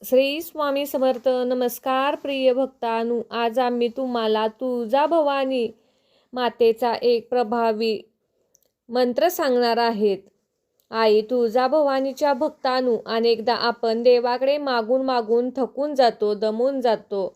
श्री स्वामी समर्थ. नमस्कार प्रिय भक्तांनो, आज आम्ही तुम्हाला तुळजा भवानी मातेचा एक प्रभावी मंत्र सांगणार आहेत. आई तुळजा भवानीच्या भक्तांनो, अनेकदा आपण देवाकडे मागून मागून थकून जातो, दमून जातो,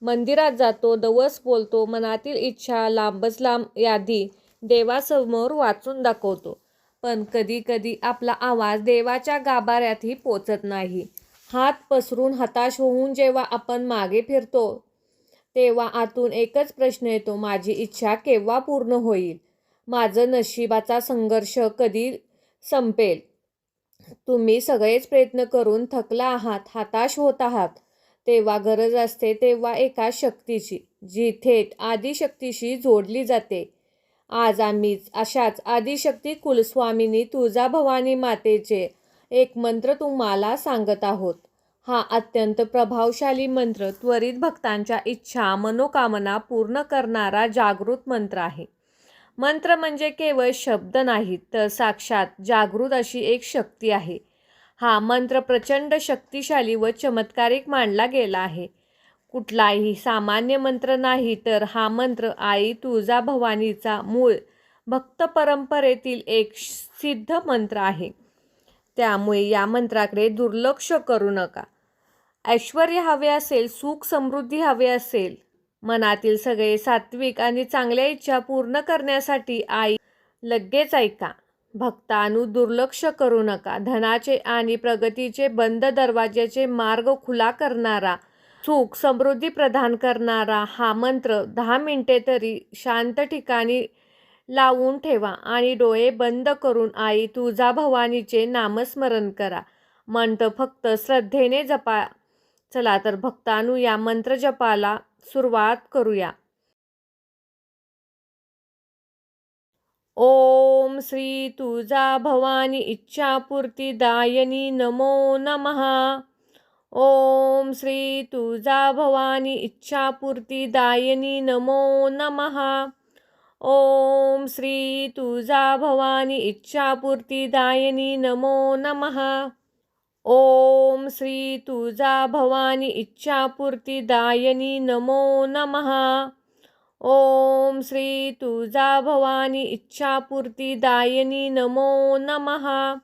मंदिरात जातो, दिवस बोलतो, मनातील इच्छा लांबच लांब यादी देवासमोर वाचून दाखवतो. पण कधी कधी आपला आवाज देवाच्या गाभाऱ्यातही पोचत नाही. हात पसरून हताश होऊन जेव्हा आपण मागे फिरतो तेव्हा आतून एकच प्रश्न येतो, माझी इच्छा केव्हा पूर्ण होईल? माझं नशिबाचा संघर्ष कधी संपेल? तुम्ही सगळेच प्रयत्न करून थकला आहात, हताश होत आहात. तेव्हा गरज असते तेव्हा एका शक्तीची, जी थेट आदिशक्तीशी जोडली जाते. आज आम्ही अशाच आदिशक्ती कुलस्वामिनी तुळजाभवानी मातेचे एक मंत्र तुम्हाला सांगत आहोत. हा अत्यंत प्रभावशाली मंत्र त्वरित भक्तांच्या इच्छा मनोकामना पूर्ण करणारा जागृत मंत्र आहे. मंत्र म्हणजे केवळ शब्द नाहीत, तर साक्षात जागृत अशी एक शक्ती आहे. हा मंत्र प्रचंड शक्तिशाली व चमत्कारिक मानला गेला आहे. कुठलाही सामान्य मंत्र नाही, तर हा मंत्र आई तुळजाभवानीचा मूळ भक्त परंपरेतील एक सिद्ध मंत्र आहे. त्यामुळे या मंत्राकडे दुर्लक्ष करू नका. ऐश्वर्य हवे असेल, सुख समृद्धी हवे असेल, मनातील सगळे सात्विक आणि चांगल्या इच्छा पूर्ण करण्यासाठी आई लगेच ऐका. भक्तांनो, दुर्लक्ष करू नका. धनाचे आणि प्रगतीचे बंद दरवाजाचे मार्ग खुला करणारा, सुख समृद्धी प्रदान करणारा हा मंत्र 10 मिनिटे तरी शांत ठिकाणी लावून ठेवा आणि डोळे बंद करून आई तुळजाभवानीचे नामस्मरण करा. मंत्र फक्त श्रद्धेने जपा. चला तर भक्तांनो, या मंत्र जपाला सुरुवात करूया. ओम श्री तुळजाभवानी इच्छापूर्तिदायिनी नमो नमः. ओम श्री तुळजाभवानी इच्छापूर्तिदायिनी नमो नमः. ओम श्री तुळजाभवानी इच्छापूर्तिदायिनी नमो नमः. ओम श्री तुळजाभवानी इच्छापूर्तिदायिनी नमो नमः. ओम श्री तुळजाभवानी इच्छापूर्तिदायिनी नमो नमः.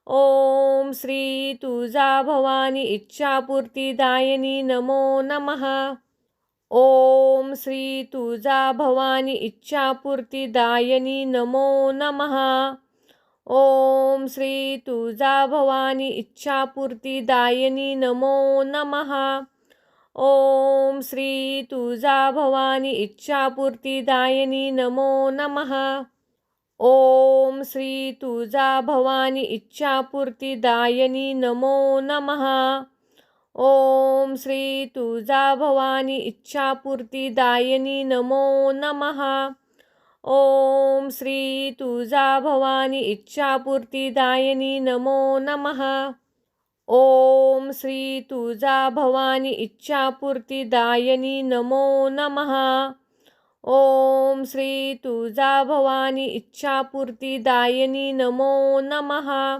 ओम श्री तुळजाभवानी इच्छापूर्तिदायिनी नमो नमः. ओम श्री तुळजाभवानी इच्छापूर्तिदायिनी नमो नमः. ओम श्री तुळजाभवानी इच्छापूर्तिदायिनी नमो नमः. ओम श्री तुळजाभवानी इच्छापूर्तिदायिनी नमो नमः. ओम श्री तुळजाभवानी इच्छापूर्तिदायिनी नमो नमः. ओम श्री तुळजाभवानी इच्छापूर्तिदायिनी नमो नमः. ओम श्री तुळजाभवानी इच्छापूर्तिदायिनी नमो नमः. ओम श्री तुळजाभवानी इच्छापूर्तिदायिनी नमो नमः. ओम श्री तुळजाभवानी इच्छापूर्तिदायिनी नमो नमः.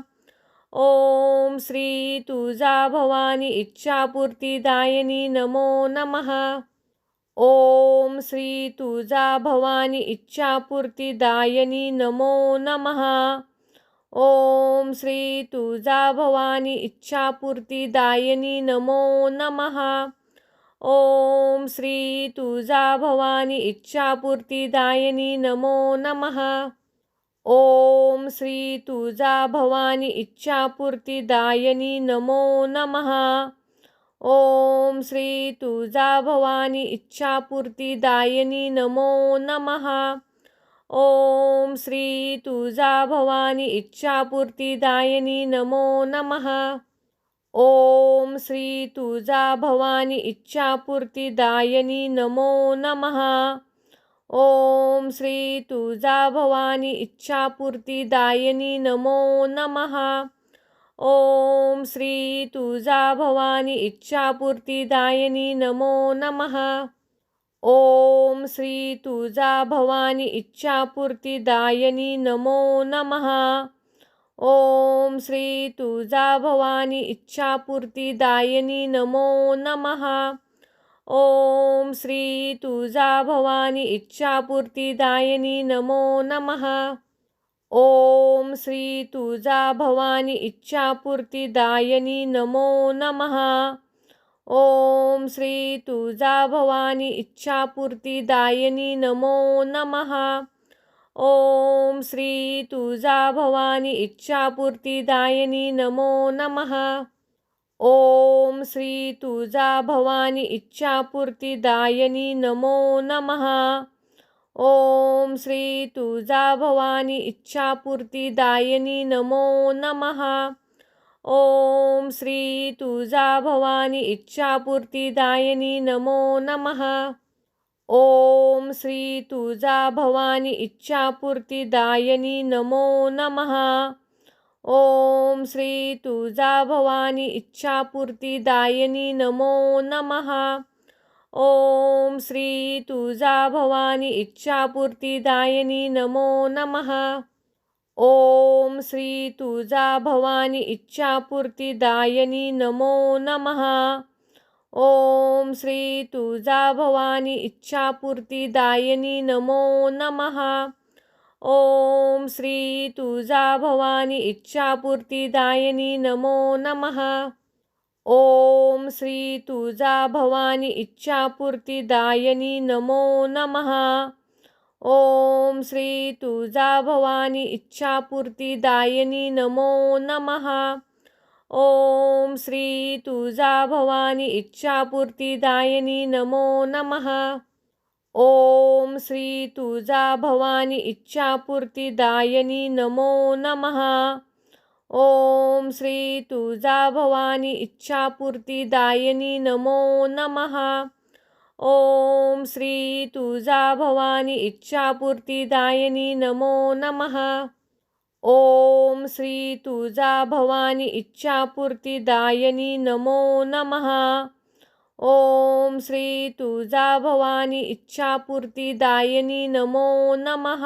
ओम श्री तुळजाभवानी इच्छापूर्तिदायिनी नमो नमः. ओम श्री तुळजाभवानी इच्छापूर्तिदायिनी नमो नमः. ओम श्री तुळजाभवानी इच्छापूर्तिदायिनी नमो नमः. ओम श्री तुळजाभवानी इच्छापूर्तिदायिनी नमो नमः. ओम श्री तुळजाभवानी इच्छापूर्तिदायिनी नमो नमः. ओम श्री तुळजाभवानी इच्छापूर्तिदायिनी नमो नमः. ओम श्री तुळजाभवानी इच्छापूर्तिदायिनी नमो नमः. ओम श्री तुळजाभवानी इच्छापूर्तिदायिनी नमो नमः. ओम श्री तुळजाभवानी इच्छापूर्तिदायिनी नमो नमः. ओम श्री तुळजाभवानी इच्छापूर्तिदायिनी नमो नमः. ओम श्री तुळजाभवानी इच्छापूर्तिदायिनी नमो नमः. ओम श्री तुळजाभवानी इच्छापूर्तीदायिनी नमो नमः. ओम श्री तुळजाभवानी इच्छापूर्तीदायिनी नमो नमः. ओम श्री तुळजाभवानी इच्छापूर्तीदायिनी नमो नमः. ओम श्री तुळजाभवानी इच्छापूर्तीदायिनी नमो नमः. ओम श्री तुळजाभवानी इच्छापूर्तीदायिनी नमो नमः. ओम श्री तुळजाभवानी इच्छापूर्तीदायिनी नमो नमः. ओम श्री तुळजाभवानी इच्छापूर्तीदायिनी नमो नमः. ओम श्री तुळजाभवानी इच्छापूर्तीदायिनी नमो नमः. ओम श्री तुळजाभवानी इच्छापूर्तीदायिनी नमो नमः. ओम श्री तुळजाभवानी इच्छापूर्तीदायिनी नमो नमः. ओम श्री तुळजाभवानी इच्छापूर्तीदायिनी नमो नमः. ओम श्री तुळजाभवानी इच्छापूर्तीदायिनी नमो नमः. ओम श्री तुळजाभवानी इच्छापूर्तीदायिनी नमो नमः. ओम श्री तुळजाभवानी इच्छापूर्तीदायिनी नमो नमः. ओम श्री तुळजाभवानी इच्छापूर्तीदायिनी नमो नमः. ओम श्री तुळजाभवानी इच्छापूर्तीदायिनी नमो नमः. ओम श्री तुळजाभवानी इच्छापूर्तीदायिनी नमो नमः. ओम श्री तुळजाभवानी इच्छापूर्तीदायिनी नमो नमः. ओम श्री तुळजाभवानी इच्छापूर्तीदायिनी नमो नमः. ओम श्री तुळजाभवानी इच्छापूर्तीदायिनी नमो नमः. ओम श्री तुळजाभवानी इच्छापूर्तीदायिनी नमो नमः. ओम श्री तुळजाभवानी इच्छापूर्तीदायिनी नमो नमः. ओम श्री तुळजाभवानी इच्छापूर्तीदायिनी नमो नमः.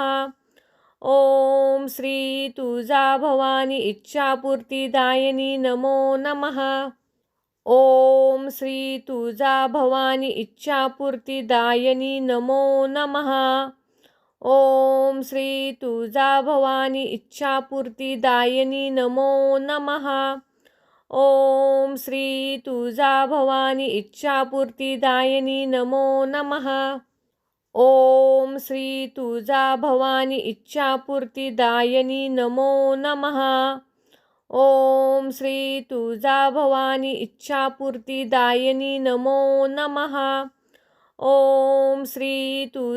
ओम श्री तुळजाभवानी इच्छापूर्तीदायिनी नमो नमः. ओम श्री तुळजाभवानी इच्छापूर्तीदायिनी नमो नमः. ओम श्री तुळजाभवानी इच्छापूर्तीदायिनी नमो नमः. ओम श्री तुळजाभवानी इच्छापूर्तीदायिनी नमो नमः. ओम श्री तुळजाभवानी इच्छापूर्तीदायिनी नमो नमः. ओम श्री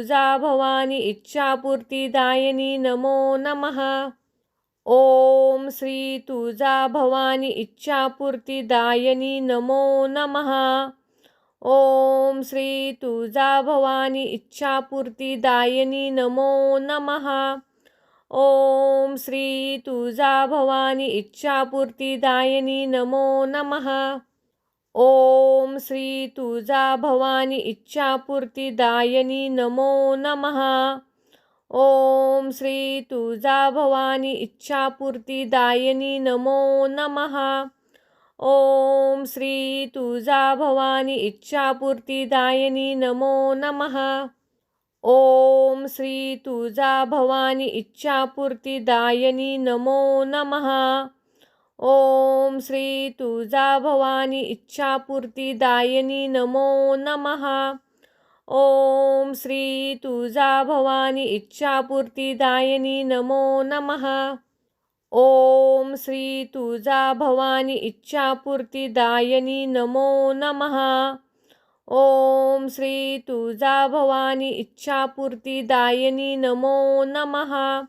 तुळजाभवानी इच्छापूर्तीदायिनी नमो नमः. ओम श्री तुळजाभवानी इच्छापूर्तीदायिनी नमो नमः. ओम श्री तुळजाभवानी इच्छापूर्तीदायिनी नमो नमः. ओम श्री तुळजाभवानी इच्छापूर्तीदायिनी नमो नमः. ओम श्री तुळजाभवानी इच्छापूर्तीदायिनी नमो नमः. ओम श्री तुळजाभवानी इच्छापूर्तीदायिनी नमो नमः. ओम श्री तुळजाभवानी इच्छापूर्तीदायिनी नमो नमः. ओम श्री तुळजाभवानी इच्छापूर्तीदायिनी नमो नमः. ओम श्री तुळजाभवानी इच्छापूर्तीदायिनी नमो नमः. ओम श्री तुळजाभवानी इच्छापूर्तीदायिनी नमो नमः. ओम श्री तुळजाभवानी इच्छापूर्तीदायिनी नमो नमः. ओम श्री तुळजाभवानी इच्छापूर्तीदायिनी नमो नमः.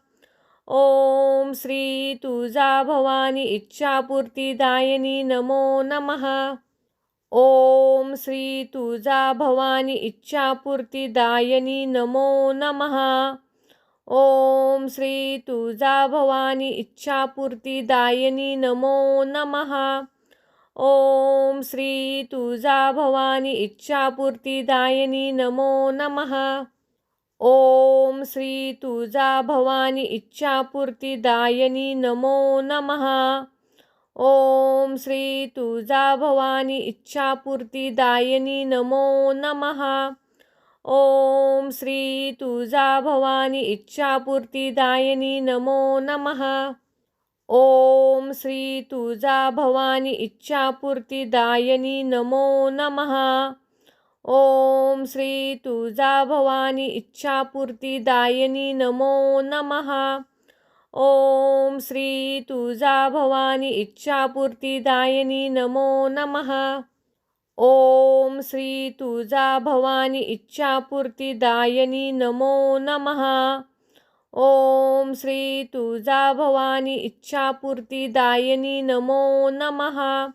ओम श्री तुळजाभवानी इच्छापूर्तीदायिनी नमो नमः. ओम श्री तुळजाभवानी इच्छापूर्तीदायिनी नमो नमः. ओम श्री तुळजाभवानी इच्छापूर्तीदायिनी नमो नमः. ओम श्री तुळजाभवानी इच्छापूर्तीदायिनी नमो नमः. ओम श्री तुळजाभवानी इच्छापूर्तीदायिनी नमो नमः. ओम श्री तुळजाभवानी इच्छापूर्तीदायिनी नमो नमः. ओम श्री तुळजाभवानी इच्छापूर्तीदायिनी नमो नमः. ओम श्री तुळजाभवानी इच्छापूर्तीदायिनी नमो नमः. ओम श्री तुळजाभवानी इच्छापूर्तीदायिनी नमो नमः. ओम श्री तुळजाभवानी इच्छापूर्तीदायिनी नमो नमः. ओम श्री तुळजाभवानी इच्छापूर्तीदायिनी नमो नमः. ओम श्री तुळजाभवानी इच्छापूर्तीदायिनी नमो नमः.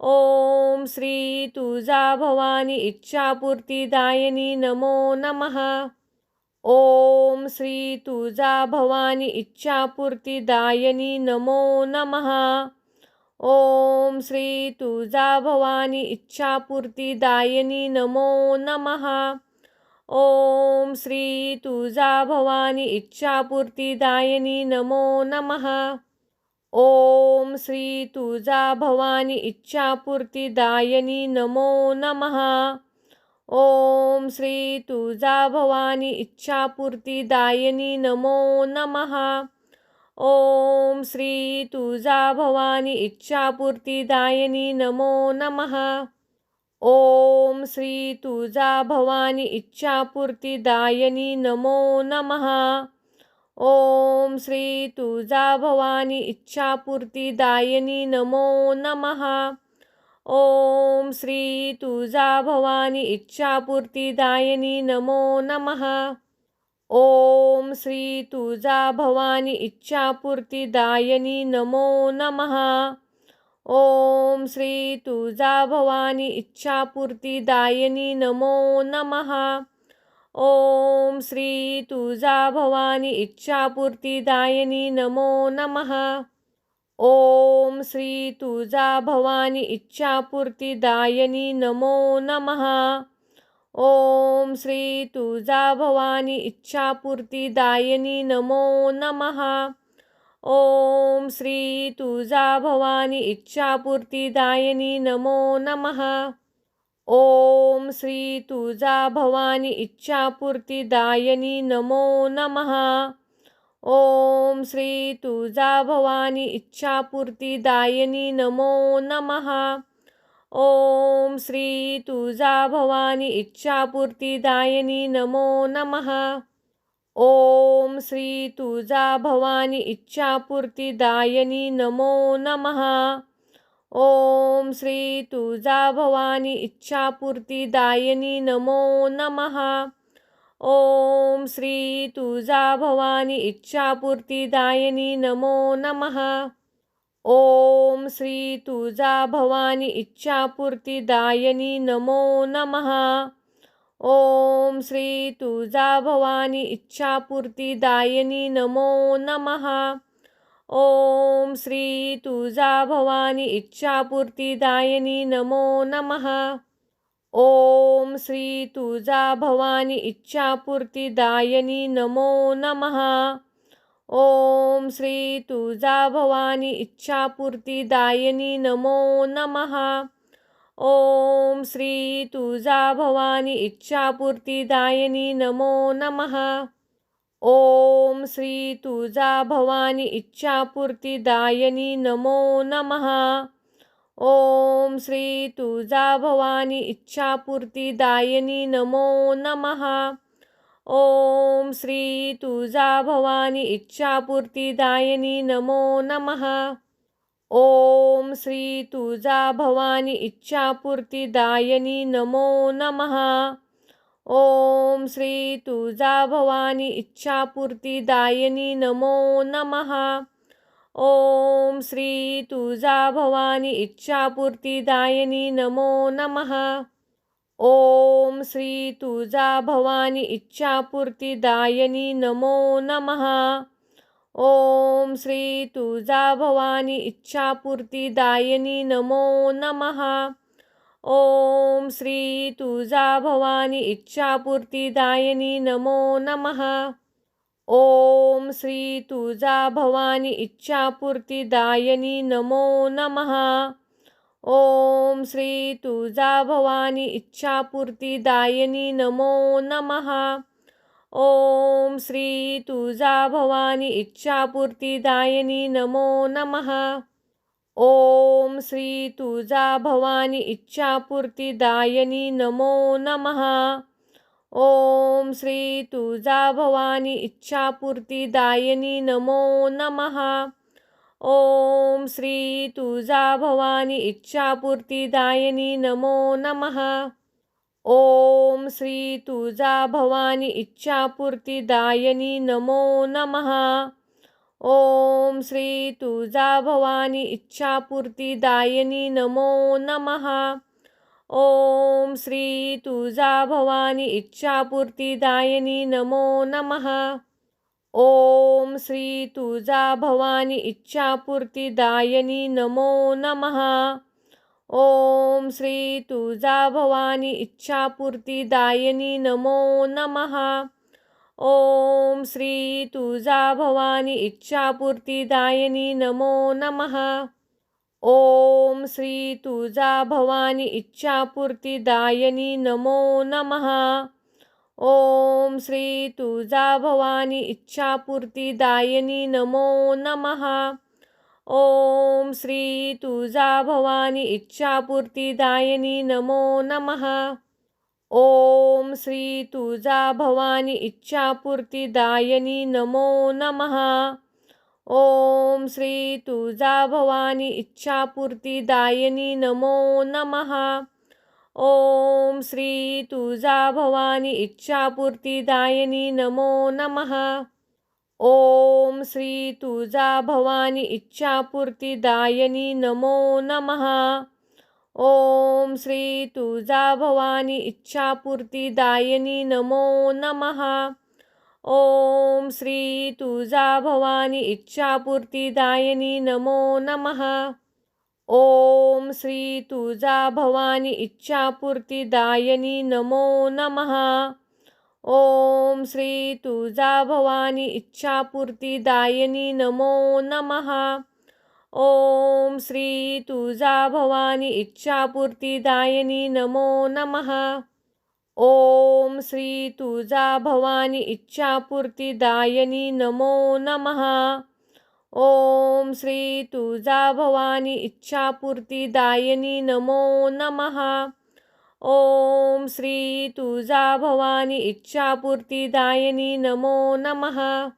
ओम श्री तुळजाभवानी इच्छापूर्तीदायिनी नमो नमः. ओम श्री तुळजाभवानी इच्छापूर्तीदायिनी नमो नमः. ओम श्री तुळजाभवानी इच्छापूर्तीदायिनी नमो नमः. ओम श्री तुळजाभवानी इच्छापूर्तीदायिनी नमो नमः. ओम श्री तुळजाभवानी इच्छापूर्तीदायिनी नमो नमः. ओम श्री तुळजाभवानी इच्छापूर्तीदायिनी नमो नमः. ओम श्री तुळजाभवानी इच्छापूर्तीदायिनी नमो नमः. ओम श्री तुळजाभवानी इच्छापूर्तीदायिनी नमो नमः. ओम श्री तुळजाभवानी इच्छापूर्तीदायिनी नमो नमः. ओम श्री तुळजाभवानी इच्छापूर्तीदायिनी नमो नमः. ओम श्री तुळजाभवानी इच्छापूर्तीदायिनी नमो नमः. ओम श्री तुळजाभवानी इच्छापूर्तीदायिनी नमो नमः. ओम श्री तुळजाभवानी इच्छापूर्तीदायिनी नमो नमः. ओम श्री तुळजाभवानी इच्छापूर्तीदायिनी नमो नमः. ओम श्री तुळजाभवानी इच्छापूर्तीदायिनी नमो नमः. ओम श्री तुळजाभवानी इच्छापूर्तीदायिनी नमो नमः. ओम श्री तुळजाभवानी इच्छापूर्तीदायिनी नमो नमः. ओम श्री तुळजाभवानी इच्छापूर्तीदायिनी नमो नमः. ओम श्री तुळजाभवानी इच्छापूर्तीदायिनी नमो नमः. ओम श्री तुळजाभवानी इच्छापूर्तीदायिनी नमो नमः. ओम श्री तुळजाभवानी इच्छापूर्तीदायिनी नमो नमः. ओम श्री तुळजाभवानी इच्छापूर्तीदायिनी नमो नमः. ओम श्री तुळजाभवानी इच्छापूर्तीदायिनी नमो नमः. ओम श्री तुळजाभवानी इच्छापूर्तीदायिनी नमो नमः. ओम श्री तुळजाभवानी इच्छापूर्तीदायिनी नमो नमः. ओम श्री तुळजाभवानी इच्छापूर्तीदायिनी नमो नमः. ओम श्री तुळजाभवानी इच्छापूर्तीदायिनी नमो नमः. ओम श्री तुळजाभवानी इच्छापूर्तीदायिनी नमो नमः. ओम श्री तुळजाभवानी इच्छापूर्तीदायिनी नमो नमः. ओम श्री तुळजाभवानी इच्छापूर्तीदायिनी नमो नमः. ओम श्री तुळजाभवानी इच्छापूर्तीदायिनी नमो नमः. ओम श्री तुळजाभवानी इच्छापूर्तीदायिनी नमो नमः. ओम श्री तुळजाभवानी इच्छापूर्तीदायिनी नमो नमः. ओम श्री तुळजाभवानी इच्छापूर्तीदायिनी नमो नमः. ओम श्री तुळजाभवानी इच्छापूर्तीदायिनी नमो नमः. ओम श्री तुळजाभवानी इच्छापूर्तीदायिनी नमो नमः. ओम श्री तुळजाभवानी इच्छापूर्तीदायिनी नमो नमः. ओम श्री तुळजाभवानी इच्छापूर्तीदायिनी नमो नमः. ओम श्री तुळजाभवानी इच्छापूर्तीदायिनी नमो नमः. ओम श्री तुळजाभवानी इच्छापूर्तीदायिनी नमो नमः. ओम श्री तुळजाभवानी इच्छापूर्तीदायिनी नमो नमः. ओम श्री तुळजाभवानी इच्छापूर्तीदायिनी नमो नमः. ओम श्री तुळजाभवानी इच्छापूर्तीदायिनी नमो नमः. ओम श्री तुळजाभवानी इच्छापूर्तीदायिनी नमो नमः. ओम श्री तुळजाभवानी इच्छापूर्तीदायिनी नमो नमः. ओम श्री तुळजाभवानी इच्छापूर्तीदायिनी नमो नमः. ओम श्री तुळजाभवानी इच्छापूर्तीदायिनी नमो नमः. ओम श्री तुळजाभवानी इच्छापूर्तीदायिनी नमो नमः. ओम श्री तुळजाभवानी इच्छापूर्तीदायिनी नमो नमः. ओम श्री तुळजाभवानी इच्छापूर्तीदायिनी नमो नमः. ओम श्री तुळजाभवानी इच्छापूर्तीदायिनी नमो नमः. ओम श्री तुळजाभवानी इच्छापूर्तीदायिनी नमो नमः. ओम श्री तुळजाभवानी इच्छापूर्तीदायिनी नमो नमः. ओम श्री तुळजाभवानी इच्छापूर्तीदायिनी नमो नमः. ओम श्री तुळजाभवानी इच्छापूर्तीदायिनी नमो नमः. ओम श्री तुळजाभवानी इच्छापूर्तीदायिनी नमो नमः. ओम श्री तुळजाभवानी इच्छापूर्तीदायिनी नमो नमः. ओम श्री तुळजाभवानी इच्छापूर्तीदायिनी नमो नमः. ओम श्री तुळजाभवानी इच्छापूर्तीदायिनी नमो नमः. ओम श्री तुळजाभवानी इच्छापूर्तीदायिनी नमो नमः. ओम श्री तुळजाभवानी इच्छापूर्तीदायिनी नमो नमः. ओम श्री तुळजाभवानी इच्छापूर्तीदायिनी नमो नमः. ओम श्री तुळजाभवानी इच्छापूर्तीदायिनी नमो नमः. ओम श्री तुळजाभवानी इच्छापूर्तीदायिनी नमो नमः.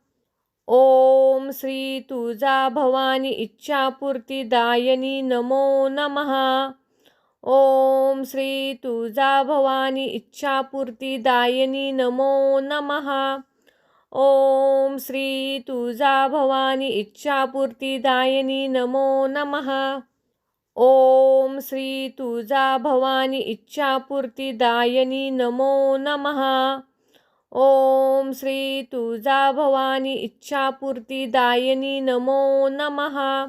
ओम श्री तुळजाभवानी इच्छापूर्तीदायिनी नमो नमः. ओम श्री तुळजाभवानी इच्छापूर्तीदायिनी नमो नमः. ओम श्री तुळजाभवानी इच्छापूर्तीदायिनी नमो नमः. ओम श्री तुळजाभवानी इच्छापूर्तीदायिनी नमो नमः. ओम श्री तुळजाभवानी इच्छापूर्तीदायिनी नमो नमः.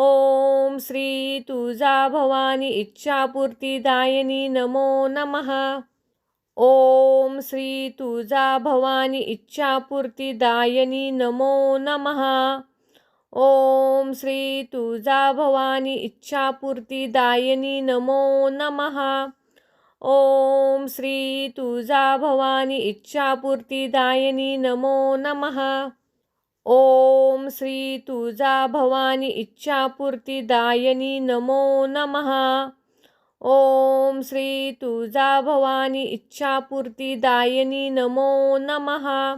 ओम श्री तुळजाभवानी इच्छापूर्तीदायिनी नमो नमः. ओम श्री तुळजाभवानी इच्छापूर्तीदायिनी नमो नमः. ओम श्री तुळजाभवानी इच्छापूर्तीदायिनी नमो नमः. ओम श्री तुळजाभवानी इच्छापूर्तीदायिनी नमो नमः. ओम श्री तुळजाभवानी इच्छापूर्तीदायिनी नमो नमः. ओम श्री तुळजाभवानी इच्छापूर्तीदायिनी नमो नमः.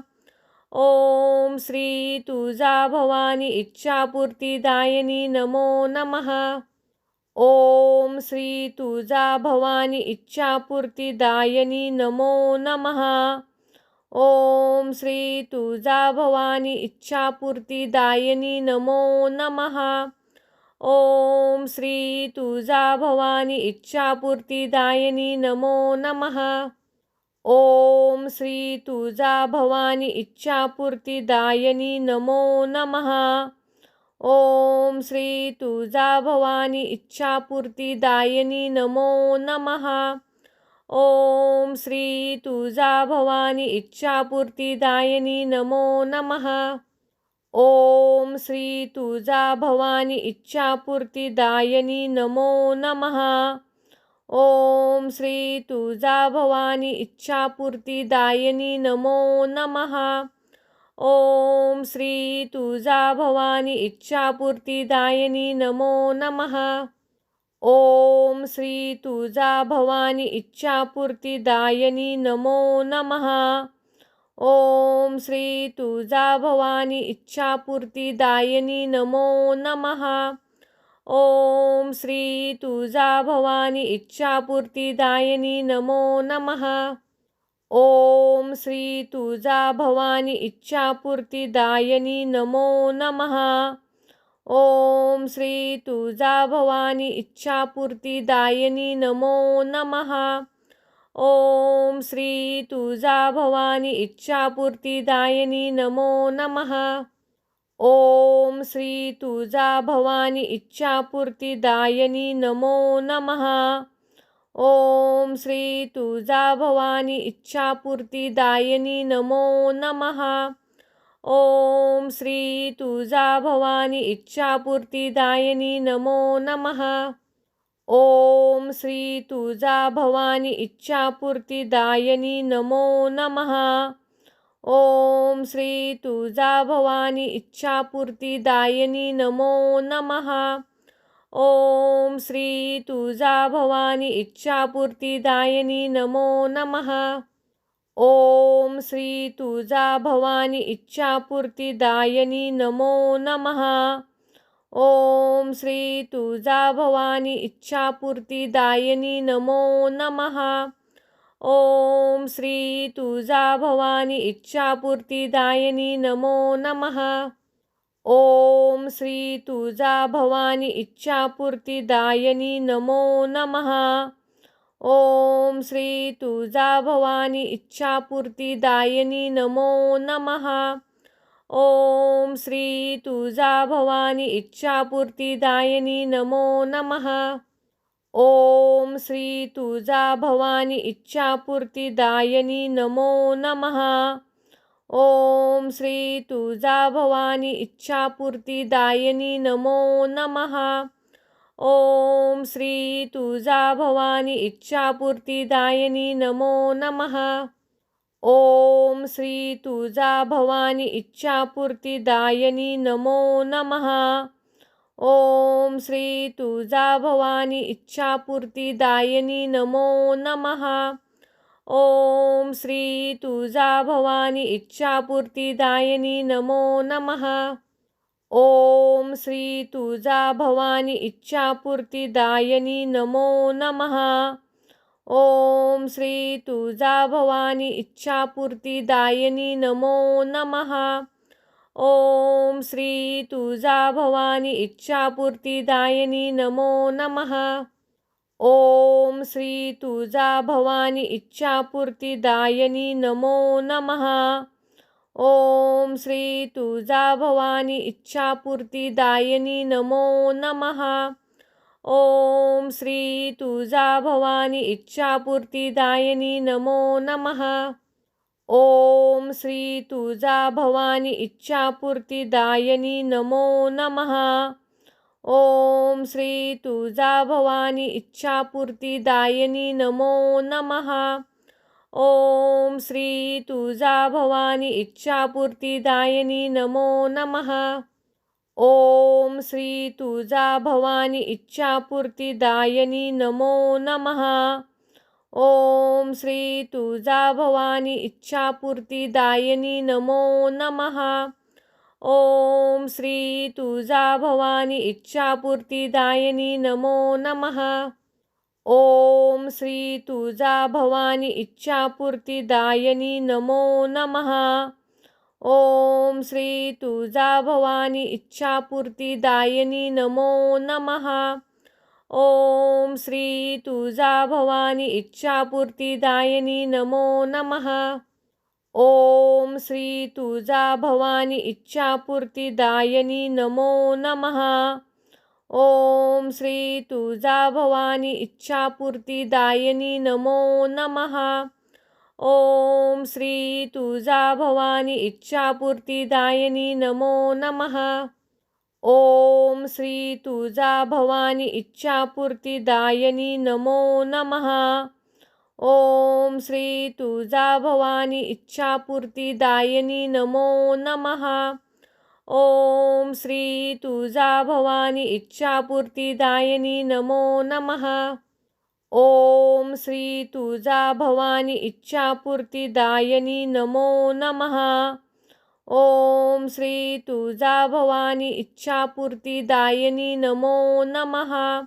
ओम श्री तुळजाभवानी इच्छापूर्तीदायिनी नमो नमः. ओम श्री तुळजाभवानी इच्छापूर्तीदायिनी नमो नमः. ओम श्री तुळजाभवानी इच्छापूर्तीदायिनी नमो नमः. ओम श्री तुळजाभवानी इच्छापूर्तीदायिनी नमो नमः. ओम श्री तुळजाभवानी इच्छापूर्तीदायिनी नमो नमः. ओम श्री तुळजाभवानी इच्छापूर्तीदायिनी नमो नमः. ओम श्री तुळजाभवानी इच्छापूर्तीदायिनी नमो नमः. ओम श्री तुळजाभवानी इच्छापूर्तीदायिनी नमो नमः. ओम श्री तुळजाभवानी इच्छापूर्तीदायिनी नमो नमः. ओम श्री तुळजाभवानी इच्छापूर्तीदायिनी नमो नमः. ओम श्री तुळजाभवानी इच्छापूर्तीदायिनी नमो नमः. ओम श्री तुळजाभवानी इच्छापूर्तीदायिनी नमो नमः. ओम श्री तुळजाभवानी इच्छापूर्तीदायिनी नमो नमः. ओम श्री तुळजाभवानी इच्छापूर्तीदायिनी नमो नमः. ओम श्री तुळजाभवानी इच्छापूर्तीदायिनी नमो नमः. ओम श्री तुळजाभवानी इच्छापूर्तीदायिनी नमो नमः. ओम श्री तुळजाभवानी इच्छापूर्तीदायिनी नमो नमः. ओम श्री तुळजाभवानी इच्छापूर्तीदायिनी नमो नमः. ओम श्री तुळजाभवानी इच्छापूर्तीदायिनी नमो नमः. ओम श्री तुळजाभवानी इच्छापूर्तीदायिनी नमो नमः. ओम श्री तुळजाभवानी इच्छापूर्तीदायिनी नमो नमः. ओम श्री तुळजाभवानी इच्छापूर्तीदायिनी नमो नमः. ओम श्री तुळजाभवानी इच्छापूर्तीदायिनी नमो नमः. ओम श्री तुळजाभवानी इच्छापूर्तीदायिनी नमो नमः. ओम श्री तुळजाभवानी इच्छापूर्तीदायिनी नमो नमः. ओम श्री तुळजाभवानी इच्छापूर्तीदायिनी नमो नमः. ओम श्री तुळजाभवानी इच्छापूर्तीदायिनी नमो नमः. ओम श्री तुळजाभवानी इच्छापूर्तीदायिनी नमो नमः. ओम श्री तुळजाभवानी इच्छापूर्तीदायिनी नमो नमः. ओम श्री तुळजाभवानी इच्छापूर्तीदायिनी नमो नमः. ओम श्री तुळजाभवानी इच्छापूर्तीदायिनी नमो नमः. ओम श्री तुळजाभवानी इच्छापूर्तीदायिनी नमो नमः. ओम श्री तुळजाभवानी इच्छापूर्तीदायिनी नमो नमः. ओम श्री तुळजाभवानी इच्छापूर्तीदायिनी नमो नमः. ओम श्री तुळजाभवानी इच्छापूर्तीदायिनी नमो नमः. ओम श्री तुळजाभवानी इच्छापूर्तीदायिनी नमो नमः. ओम श्री तुळजाभवानी इच्छापूर्तीदायिनी नमो नमः. ओम श्री तुळजाभवानी इच्छापूर्तीदायिनी नमो नमः. ओम श्री तुळजाभवानी इच्छापूर्तीदायिनी नमो नमः. ओम श्री तुळजाभवानी इच्छापूर्तीदायिनी नमो नमः. ओम श्री तुळजाभवानी इच्छापूर्तीदायिनी नमो नमः. ओम श्री तुळजाभवानी इच्छापूर्तीदायिनी नमो नमः. ओम श्री तुळजाभवानी इच्छापूर्तीदायिनी नमो नमः. ओम श्री तुळजाभवानी इच्छापूर्तीदायिनी नमो नमः. ओम श्री तुळजाभवानी इच्छापूर्तीदायिनी नमो नमः. ओम श्री तुळजाभवानी इच्छापूर्तीदायिनी नमो नमः. ओम श्री तुळजाभवानी इच्छापूर्तीदायिनी नमो नमः. ओम श्री तुळजाभवानी इच्छापूर्तीदायिनी नमो नमः. ओम श्री तुळजाभवानी इच्छापूर्तीदायिनी नमो नमः. ओम श्री तुळजाभवानी इच्छापूर्तीदायिनी नमो नमः. ओम श्री तुळजाभवानी इच्छापूर्तीदायिनी नमो नमः. ओम श्री तुळजाभवानी इच्छापूर्तीदायिनी नमो नमः. ओम श्री तुळजाभवानी इच्छापूर्तीदायिनी नमो नमः. ओम श्री तुळजाभवानी इच्छापूर्तीदायिनी नमो नमः. ओम श्री तुळजाभवानी इच्छापूर्तीदायिनी नमो नमः. ओम श्री तुळजाभवानी इच्छापूर्तीदायिनी नमो नमः. ओम श्री तुळजाभवानी इच्छापूर्तीदायिनी नमो नमः.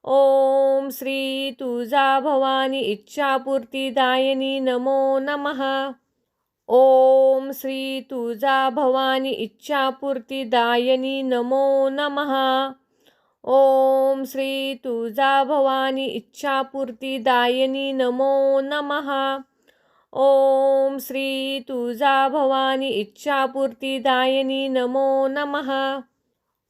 ओम श्री तुळजाभवानी इच्छापूर्तीदायिनी नमो नमः. ओम श्री तुळजाभवानी इच्छापूर्तीदायिनी नमो नमः. ओम श्री तुळजाभवानी इच्छापूर्तीदायिनी नमो नमः. ओम श्री तुळजाभवानी इच्छापूर्तीदायिनी नमो नमः.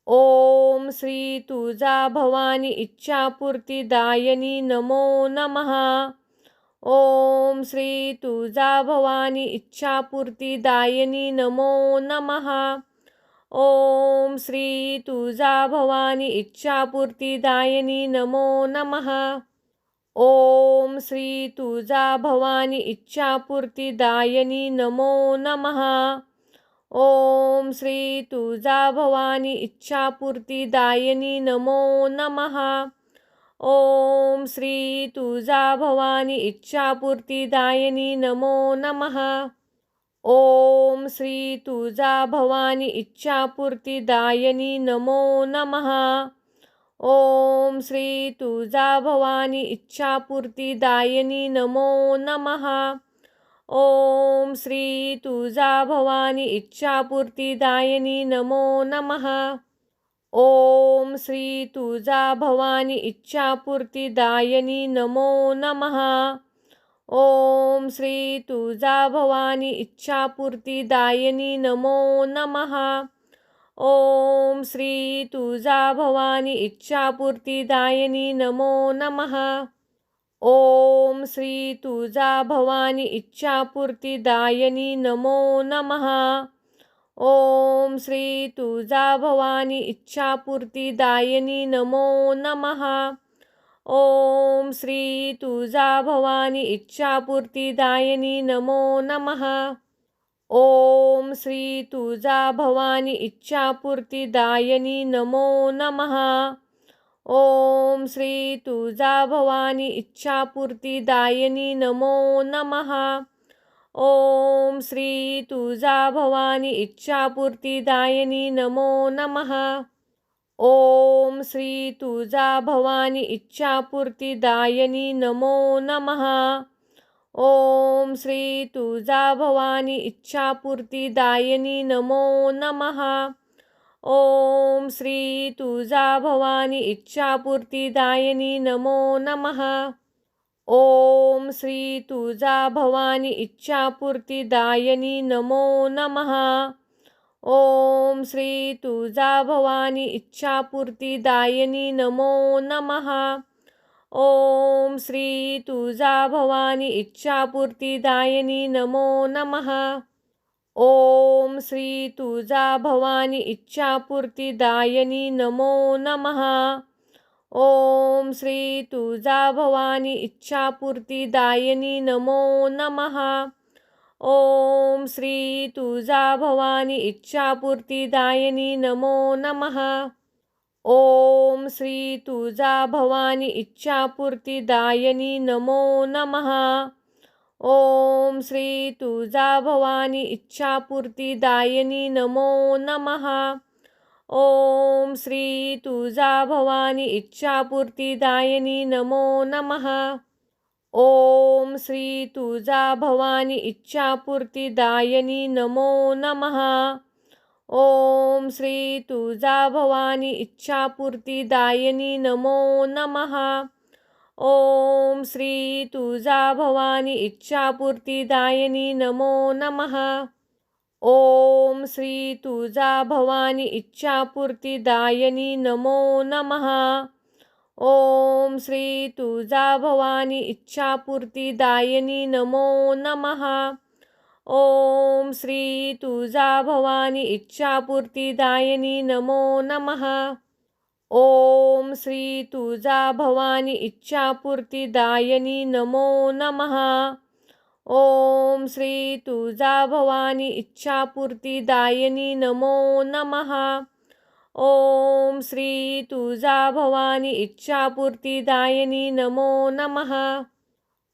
ओम श्री तुळजाभवानी इच्छापूर्तीदायिनी नमो नमः. ओम श्री तुळजाभवानी इच्छापूर्तीदायिनी नमो नमः. ओम श्री तुळजाभवानी इच्छापूर्तीदायिनी नमो नमः. ओम श्री तुळजाभवानी इच्छापूर्तीदायिनी नमो नमः. ओम श्री तुळजाभवानी इच्छापूर्तीदायिनी नमो नमः. ओम श्री तुळजाभवानी इच्छापूर्तीदायिनी नमो नमः. ओम श्री तुळजाभवानी इच्छापूर्तीदायिनी नमो नमः. ओम श्री तुळजाभवानी इच्छापूर्तीदायिनी नमो नमः. ओम श्री तुळजाभवानी इच्छापूर्तीदायिनी नमो नमः. ओम श्री तुळजाभवानी इच्छापूर्तीदायिनी नमो नमः. ओम श्री तुळजाभवानी इच्छापूर्तीदायिनी नमो नमः. ओम श्री तुळजाभवानी इच्छापूर्तीदायिनी नमो नमः. ओम श्री तुळजाभवानी इच्छापूर्तीदायिनी नमो नमः. ओम श्री तुळजाभवानी इच्छापूर्तीदायिनी नमो नमः. ओम श्री तुळजाभवानी इच्छापूर्तीदायिनी नमो नमः. ओम श्री तुळजाभवानी इच्छापूर्तीदायिनी नमो नमः. ओम श्री तुळजाभवानी इच्छापूर्तीदायिनी नमो नमः. ओम श्री तुळजाभवानी इच्छापूर्तीदायिनी नमो नमः. ओम श्री तुळजाभवानी इच्छापूर्तीदायिनी नमो नमः. ओम श्री तुळजाभवानी इच्छापूर्तीदायिनी नमो नमः. ओम श्री तुळजाभवानी इच्छापूर्तीदायिनी नमो नमः. ओम श्री तुळजाभवानी इच्छापूर्तीदायिनी नमो नमः. ओम श्री तुळजाभवानी इच्छापूर्तीदायिनी नमो नमः. ओम श्री तुळजाभवानी इच्छापूर्तीदायिनी नमो नमः. ओम श्री तुळजाभवानी इच्छापूर्तीदायिनी नमो नमः. ओम श्री तुळजाभवानी इच्छापूर्तीदायिनी नमो नमः. ओम श्री तुळजाभवानी इच्छापूर्तीदायिनी नमो नमः. ओम श्री तुळजाभवानी इच्छापूर्तीदायिनी नमो नमः. ओम श्री तुळजाभवानी इच्छापूर्तीदायिनी नमो नमः. ओम श्री तुळजाभवानी इच्छापूर्तीदायिनी नमो नमः. ओम श्री तुळजाभवानी इच्छापूर्तीदायिनी नमो नमः. ओम श्री तुळजाभवानी इच्छापूर्तीदायिनी नमो नमः. ओम श्री तुळजाभवानी इच्छापूर्तीदायिनी नमो नमः. ओम श्री तुळजाभवानी इच्छापूर्तीदायिनी नमो नमः. ओम श्री तुळजाभवानी इच्छापूर्तीदायिनी नमो नमः. ओम श्री तुळजाभवानी इच्छापूर्तीदायिनी नमो नमः. ओम श्री तुळजाभवानी इच्छापूर्तीदायिनी नमो नमः. ओम श्री तुळजाभवानी इच्छापूर्तीदायिनी नमो नमः. ओम श्री तुळजाभवानी इच्छापूर्तीदायिनी नमो नमः.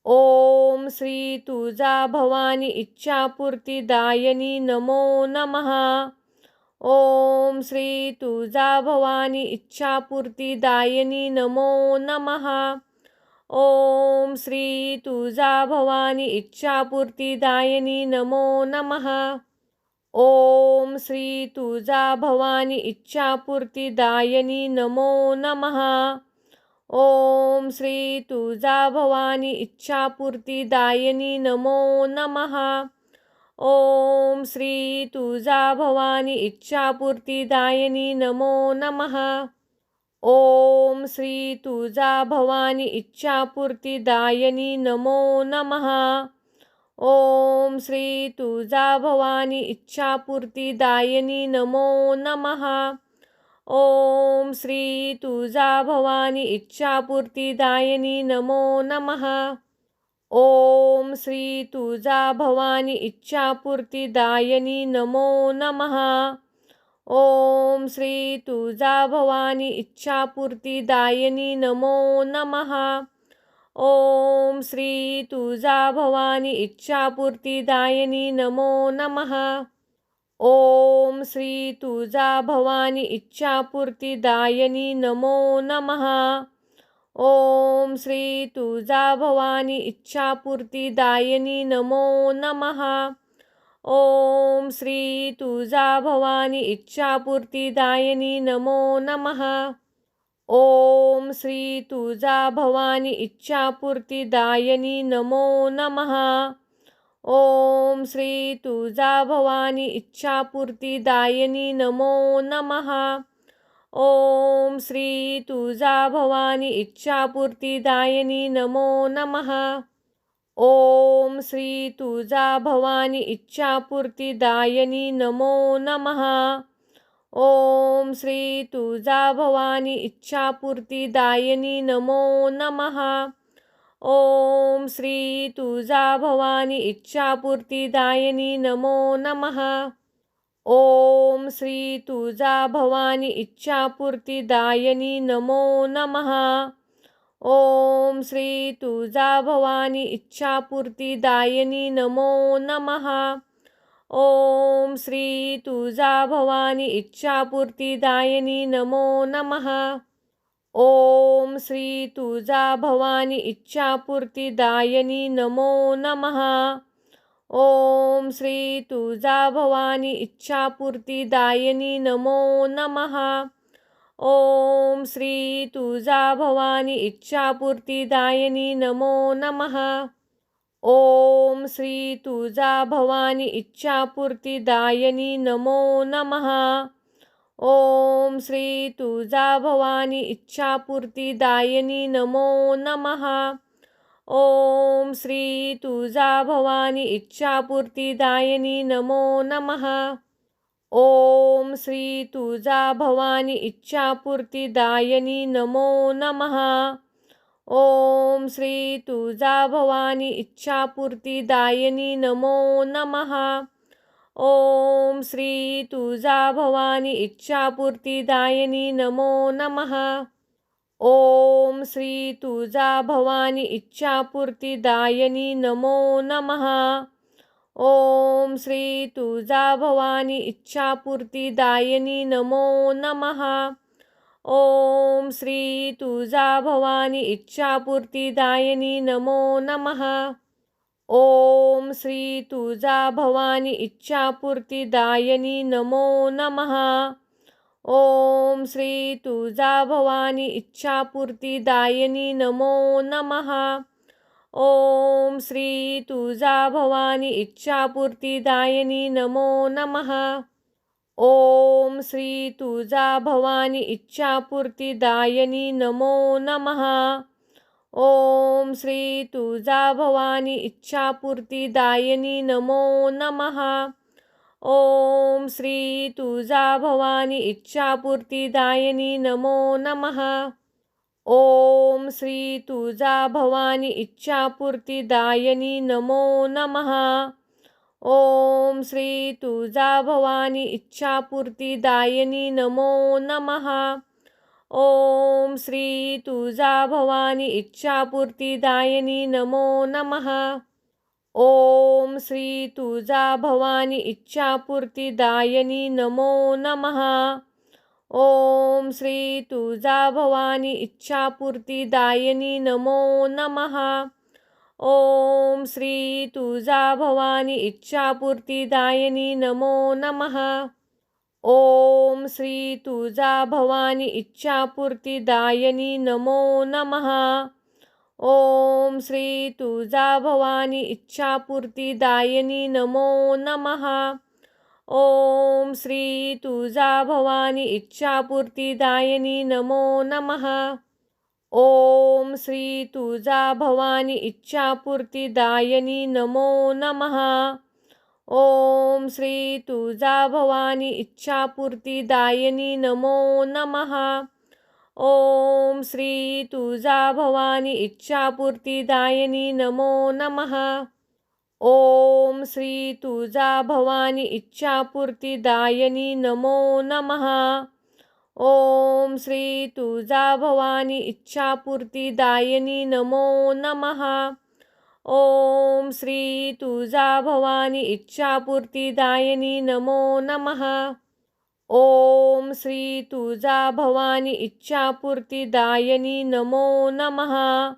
ओम श्री तुळजाभवानी इच्छापूर्तीदायिनी नमो नमः. ओम श्री तुळजाभवानी इच्छापूर्तीदायिनी नमो नमः. ओम श्री तुळजाभवानी इच्छापूर्तीदायिनी नमो नमः. ओम श्री तुळजाभवानी इच्छापूर्तीदायिनी नमो नमः. ओम श्री तुळजाभवानी इच्छापूर्तीदायिनी नमो नमः. ओम श्री तुळजाभवानी इच्छापूर्तीदायिनी नमो नमः. ओम श्री तुळजाभवानी इच्छापूर्तीदायिनी नमो नमः. ओम श्री तुळजाभवानी इच्छापूर्तीदायिनी नमो नमः. ओम श्री तुळजाभवानी इच्छापूर्तीदायिनी नमो नमः. ओम श्री तुळजाभवानी इच्छापूर्तीदायिनी नमो नमः. ओम श्री तुळजाभवानी इच्छापूर्तीदायिनी नमो नमः. ओम श्री तुळजाभवानी इच्छापूर्तीदायिनी नमो नमः. ओम श्री तुळजाभवानी इच्छापूर्तीदायिनी नमो नमः. ओम श्री तुळजाभवानी इच्छापूर्तीदायिनी नमो नमः. ओम श्री तुळजाभवानी इच्छापूर्तीदायिनी नमो नमः. ओम श्री तुळजाभवानी इच्छापूर्तीदायिनी नमो नमः. ओम श्री तुळजाभवानी इच्छापूर्तीदायिनी नमो नमः. ओम श्री तुळजाभवानी इच्छापूर्तीदायिनी नमो नमः. ओम श्री तुळजाभवानी इच्छापूर्तीदायिनी नमो नमः. ओम श्री तुळजाभवानी इच्छापूर्तीदायिनी नमो नमः. ओम श्री तुळजाभवानी इच्छापूर्तीदायिनी नमो नमः. ओम श्री तुळजाभवानी इच्छापूर्तीदायिनी नमो नमः. ओम श्री तुळजाभवानी इच्छापूर्तीदायिनी नमो नमः. ओम श्री तुळजाभवानी इच्छापूर्तीदायिनी नमो नमः. ओम श्री तुळजाभवानी इच्छापूर्तीदायिनी नमो नमः. ओम श्री तुळजाभवानी इच्छापूर्तीदायिनी नमो नमः. ओम श्री तुळजाभवानी इच्छापूर्तीदायिनी नमो नमः. ओम श्री तुळजाभवानी इच्छापूर्तीदायिनी नमो नमः. ओम श्री तुळजाभवानी इच्छापूर्तीदायिनी नमो नमः. ओम श्री तुळजाभवानी इच्छापूर्तीदायिनी नमो नमः. ओम श्री तुळजाभवानी इच्छापूर्तीदायिनी नमो नमः. ओम श्री तुळजाभवानी इच्छापूर्तीदायिनी नमो नमः. ओम श्री तुळजाभवानी इच्छापूर्तीदायिनी नमो नमः. ओम श्री तुळजाभवानी इच्छापूर्तीदायिनी नमो नमः. ओम श्री तुळजाभवानी इच्छापूर्तीदायिनी नमो नमः. ओम श्री तुळजाभवानी इच्छापूर्तीदायिनी नमो नमः. ओम श्री तुळजाभवानी इच्छापूर्तीदायिनी नमो नमः. ओम श्री तुळजाभवानी इच्छापूर्तीदायिनी नमो नमः. ओम श्री तुळजाभवानी इच्छापूर्तीदायिनी नमो नमः. ओम श्री तुळजाभवानी इच्छापूर्तीदायिनी नमो नमः. ओम श्री तुळजाभवानी इच्छापूर्तीदायिनी नमो नमः. ओम श्री तुळजाभवानी इच्छापूर्तीदायिनी नमो नमः. ओम श्री तुळजाभवानी इच्छापूर्तीदायिनी नमो नमः. ओम श्री तुळजाभवानी इच्छापूर्तीदायिनी नमो नमः. ओम श्री तुळजाभवानी इच्छापूर्तीदायिनी नमो नमः. ओम श्री तुळजाभवानी इच्छापूर्तीदायिनी नमो नमः. ओम श्री तुळजाभवानी इच्छापूर्तीदायिनी नमो नमः. ओम श्री तुळजाभवानी इच्छापूर्तीदायिनी नमो नमः. ओम श्री तुळजाभवानी इच्छापूर्तीदायिनी नमो नमः. ओम श्री तुळजाभवानी इच्छापूर्तीदायिनी नमो नमः. ओम श्री तुळजाभवानी इच्छापूर्तीदायिनी नमो नमः. ओम श्री तुळजाभवानी इच्छापूर्तीदायिनी नमो नमः. ओम श्री तुळजाभवानी इच्छापूर्तीदायिनी नमो नमः. ओम श्री तुळजाभवानी इच्छापूर्तीदायिनी नमो नमः. ओम श्री तुळजाभवानी इच्छापूर्तीदायिनी नमो नमः. ओम श्री तुळजाभवानी इच्छापूर्तीदायिनी नमो नमः. ओम श्री तुळजाभवानी इच्छापूर्तीदायिनी नमो नमः. ओम श्री तुळजाभवानी इच्छापूर्तीदायिनी नमो नमः.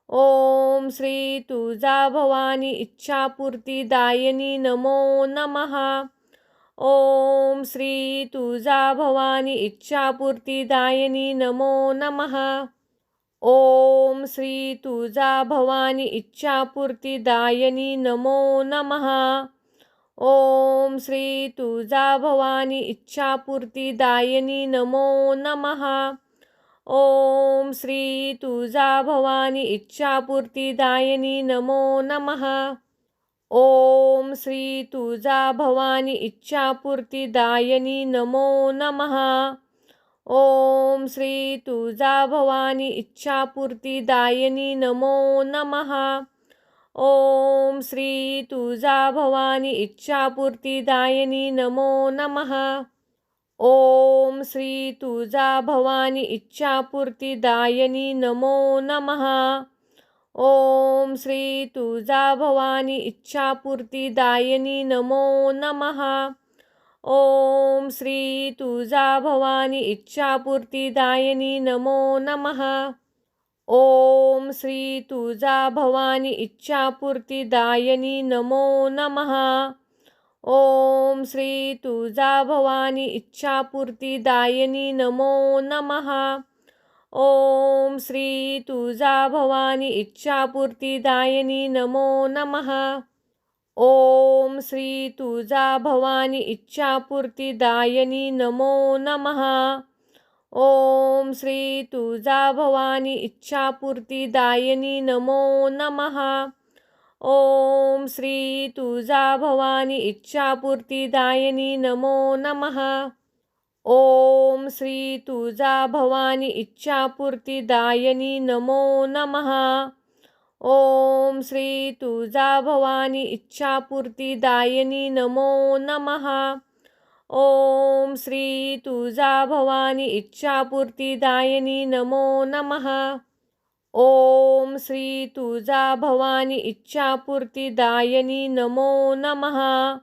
ओम श्री तुळजाभवानी इच्छापूर्तीदायिनी नमो नमः. ओम श्री तुळजाभवानी इच्छापूर्तीदायिनी नमो नमः. ओम श्री तुळजाभवानी इच्छापूर्तीदायिनी नमो नमः. ओम श्री तुळजाभवानी इच्छापूर्तीदायिनी नमो नमः. ओम श्री तुळजाभवानी इच्छापूर्तीदायिनी नमो नमः. ओम श्री तुळजाभवानी इच्छापूर्तीदायिनी नमो नमः. ओम श्री तुळजाभवानी इच्छापूर्तीदायिनी नमो नमः. ओम श्री तुळजाभवानी इच्छापूर्तीदायिनी नमो नमः. ओम श्री तुळजाभवानी इच्छापूर्तीदायिनी नमो नमः. ओम श्री तुळजाभवानी इच्छापूर्तीदायिनी नमो नमः. ओम श्री तुळजाभवानी इच्छापूर्तीदायिनी नमो नमः. ओम श्री तुळजाभवानी इच्छापूर्तीदायिनी नमो नमः. ओम श्री तुळजाभवानी इच्छापूर्तीदायिनी नमो नमः. ओम श्री तुळजाभवानी इच्छापूर्तीदायिनी नमो नमः. ओम श्री तुळजाभवानी इच्छापूर्तीदायिनी नमो नमः. ओम श्री तुळजाभवानी इच्छापूर्तीदायिनी नमो नमः. ओम श्री तुळजाभवानी इच्छापूर्तीदायिनी नमो नमः. ओम श्री तुळजाभवानी इच्छापूर्तीदायिनी नमो नमः. ओम श्री तुळजाभवानी इच्छापूर्तीदायिनी नमो नमः. ओम श्री तुळजाभवानी इच्छापूर्तीदायिनी नमो नमः. ओम श्री तुळजाभवानी इच्छापूर्तीदायिनी नमो नमः.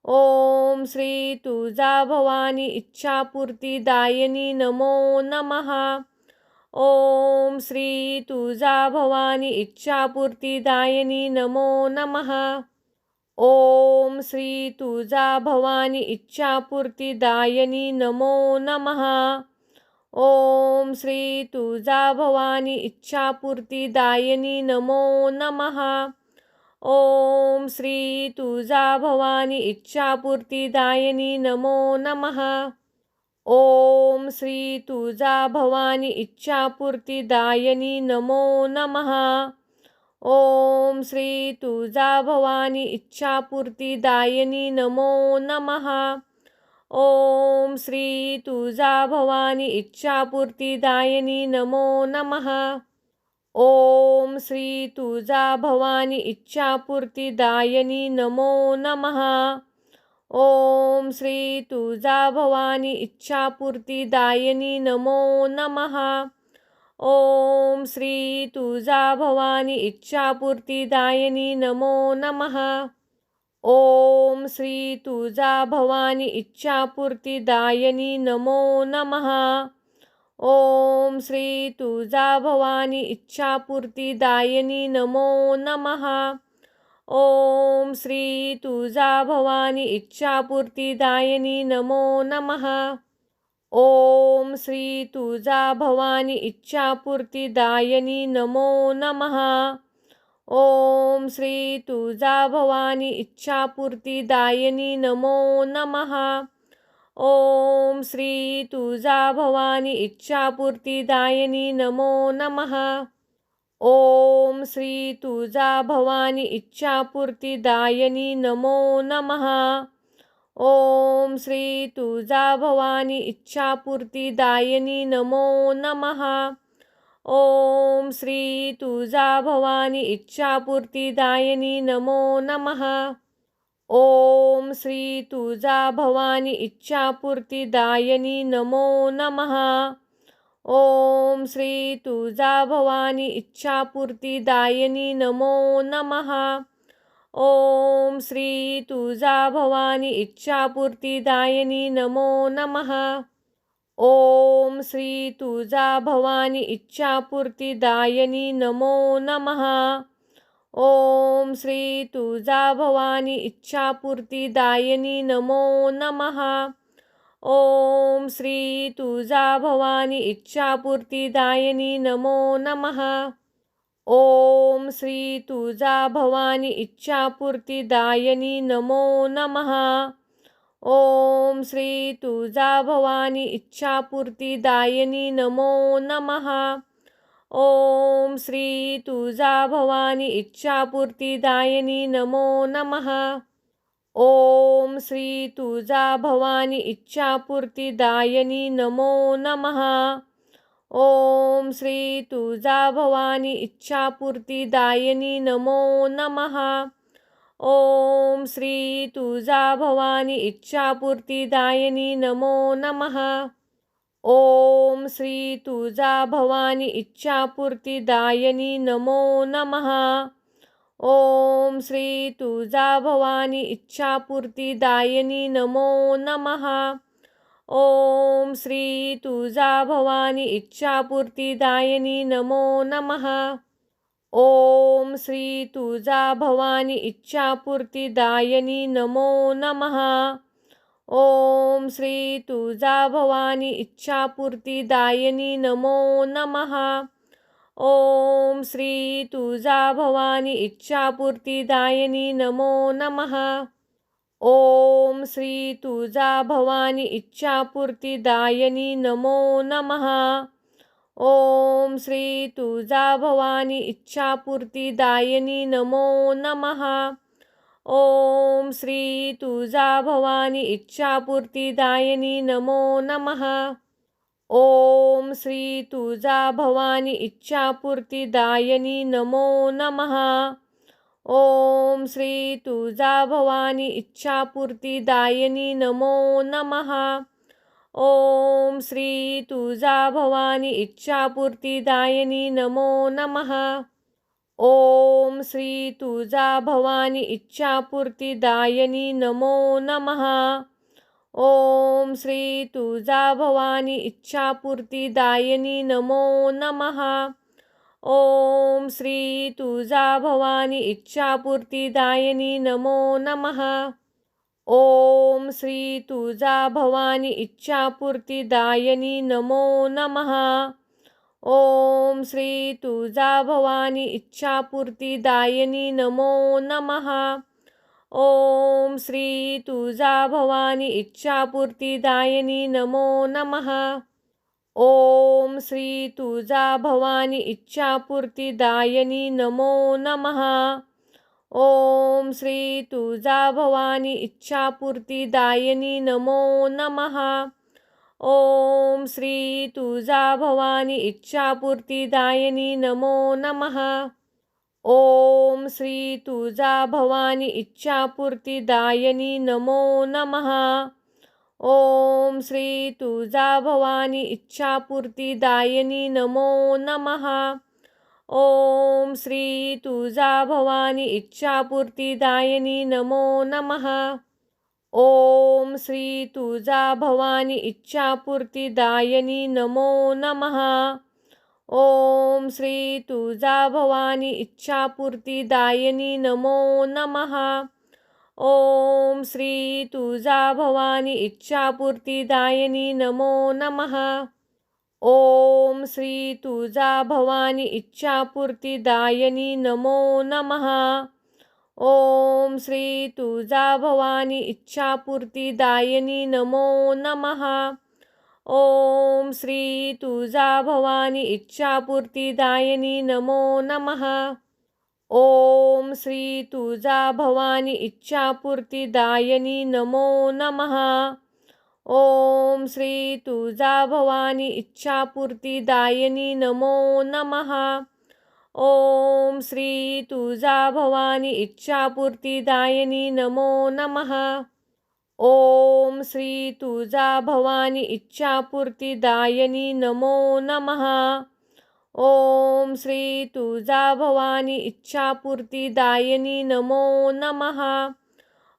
ओम श्री तुळजाभवानी इच्छापूर्तीदायिनी नमो नमः. ओम श्री तुळजाभवानी इच्छापूर्तीदायिनी नमो नमः. ओम श्री तुळजाभवानी इच्छापूर्तीदायिनी नमो नमः. ओम श्री तुळजाभवानी इच्छापूर्तीदायिनी नमो नमः. ओम श्री तुळजाभवानी इच्छापूर्तीदायिनी नमो नमः. ओम श्री तुळजाभवानी इच्छापूर्तीदायिनी नमो नमः. ओम श्री तुळजाभवानी इच्छापूर्तीदायिनी नमो नमः. ओम श्री तुळजाभवानी इच्छापूर्तीदायिनी नमो नमः. ओम श्री तुळजाभवानी इच्छापूर्तीदायिनी नमो नमः. ओम श्री तुळजाभवानी इच्छापूर्तीदायिनी नमो नमः. ओम श्री तुळजाभवानी इच्छापूर्तीदायिनी नमो नमः. ओम श्री तुळजाभवानी इच्छापूर्तीदायिनी नमो नमः. ओम श्री तुळजाभवानी इच्छापूर्तीदायिनी नमो नमः. ओम श्री तुळजाभवानी इच्छापूर्तीदायिनी नमो नमः. ओम श्री तुळजाभवानी इच्छापूर्तीदायिनी नमो नमः. ओम श्री तुळजाभवानी इच्छापूर्तीदायिनी नमो नमः. ओम श्री तुळजाभवानी इच्छापूर्तीदायिनी नमो नमः. ओम श्री तुळजाभवानी इच्छापूर्तीदायिनी नमो नमः. ओम श्री तुळजाभवानी इच्छापूर्तीदायिनी नमो नमः. ओम श्री तुळजाभवानी इच्छापूर्तीदायिनी नमो नमः. ओम श्री तुळजाभवानी इच्छापूर्तीदायिनी नमो नमः. ओम श्री तुळजाभवानी इच्छापूर्तीदायिनी नमो नमः. ओम श्री तुळजाभवानी इच्छापूर्तीदायिनी नमो नमः. ओम श्री तुळजाभवानी इच्छापूर्तीदायिनी नमो नमः. ओम श्री तुळजाभवानी इच्छापूर्तीदायिनी नमो नमः. ओम श्री तुळजाभवानी इच्छापूर्तीदायिनी नमो नमः. ओम श्री तुळजाभवानी इच्छापूर्तीदायिनी नमो नमः. ओम श्री तुळजाभवानी इच्छापूर्तीदायिनी नमो नमः. ओम श्री तुळजाभवानी इच्छापूर्तीदायिनी नमो नमः. ओम श्री तुळजाभवानी इच्छापूर्तीदायिनी नमो नमः. ओम श्री तुळजाभवानी इच्छापूर्तीदायिनी नमो नमः. ओम श्री तुळजाभवानी इच्छापूर्तीदायिनी नमो नमः. ओम श्री तुळजाभवानी इच्छापूर्तीदायिनी नमो नमः. ओम श्री तुळजाभवानी इच्छापूर्तीदायिनी नमो नमः. ओम श्री तुळजाभवानी इच्छापूर्तीदायिनी नमो नमः. ओम श्री तुळजाभवानी इच्छापूर्तीदायिनी नमो नमः. ओम श्री तुळजाभवानी इच्छापूर्तीदायिनी नमो नमः. ओम श्री तुळजाभवानी इच्छापूर्तीदायिनी नमो नमः. ओम श्री तुळजाभवानी इच्छापूर्तीदायिनी नमो नमः. ओम श्री तुळजाभवानी इच्छापूर्तीदायिनी नमो नमः. ओम श्री तुळजाभवानी इच्छापूर्तीदायिनी नमो नमः. ओम श्री तुळजाभवानी इच्छापूर्तीदायिनी नमो नमः. ओम श्री तुळजाभवानी इच्छापूर्तीदायिनी नमो नमः. ओम श्री तुळजाभवानी इच्छापूर्तीदायिनी नमो नमः. ओम श्री तुळजाभवानी इच्छापूर्तीदायिनी नमो नमः. ओम श्री तुळजाभवानी इच्छापूर्तीदायिनी नमो नमः. ओम श्री तुळजाभवानी इच्छापूर्तीदायिनी नमो नमः. ओम श्री तुळजाभवानी इच्छापूर्तीदायिनी नमो नमः. ओम श्री तुळजाभवानी इच्छापूर्तीदायिनी नमो नमः. ओम श्री तुळजाभवानी इच्छापूर्तीदायिनी नमो नमः. ओम श्री तुळजाभवानी इच्छापूर्तीदायिनी नमो नमः. ओम श्री तुळजाभवानी इच्छापूर्तीदायिनी नमो नमः. ओम श्री तुळजाभवानी इच्छापूर्तीदायिनी नमो नमः. ओम श्री तुळजाभवानी इच्छापूर्तीदायिनी नमो नमः. ओम श्री तुळजाभवानी इच्छापूर्तीदायिनी नमो नमः. ओम श्री तुळजाभवानी इच्छापूर्तीदायिनी नमो नमः. ओम श्री तुळजाभवानी इच्छापूर्तीदायिनी नमो नमः. ओम श्री तुळजाभवानी इच्छापूर्तीदायिनी नमो नमः. ओम श्री तुळजाभवानी इच्छापूर्तीदायिनी नमो नमः. ओम श्री तुळजाभवानी इच्छापूर्तीदायिनी नमो नमः. ओम श्री तुळजाभवानी इच्छापूर्तीदायिनी नमो नमः. ओम श्री तुळजाभवानी इच्छापूर्तीदायिनी नमो नमः. ओम श्री तुळजाभवानी इच्छापूर्तीदायिनी नमो नमः. ओम श्री तुळजाभवानी इच्छापूर्तीदायिनी नमो नमः. ओम श्री तुळजाभवानी इच्छापूर्तीदायिनी नमो नमः. ओम श्री तुळजाभवानी इच्छापूर्तीदायिनी नमो नमः. ओम श्री तुळजाभवानी इच्छापूर्तीदायिनी नमो नमः. ओम श्री तुळजाभवानी इच्छापूर्तीदायिनी नमो नमः.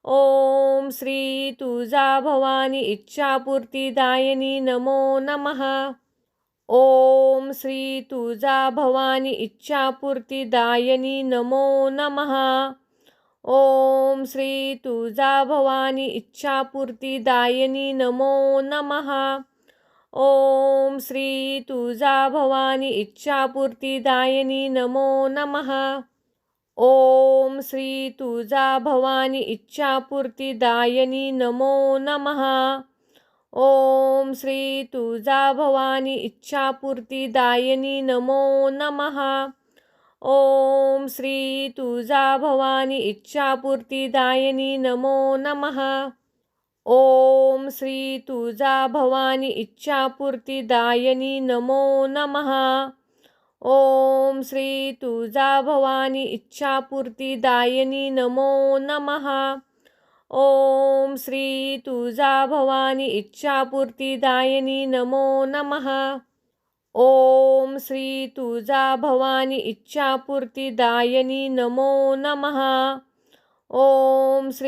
ओम श्री तुळजाभवानी इच्छापूर्तीदायिनी नमो नमः. ओम श्री तुळजाभवानी इच्छापूर्तीदायिनी नमो नमः. ओम श्री तुळजाभवानी इच्छापूर्तीदायिनी नमो नमः. ओम श्री तुळजाभवानी इच्छापूर्तीदायिनी नमो नमः. ओम श्री तुळजाभवानी इच्छापूर्तीदायिनी नमो नमः. ओम श्री तुळजाभवानी इच्छापूर्तीदायिनी नमो नमः. ओम श्री तुळजाभवानी इच्छापूर्तीदायिनी नमो नमः. ओम श्री तुळजाभवानी इच्छापूर्तीदायिनी नमो नमः. ओम श्री तुळजाभवानी इच्छापूर्तीदायिनी नमो नमः. ओम श्री तुळजाभवानी इच्छापूर्तीदायिनी नमो नमः. ओम श्री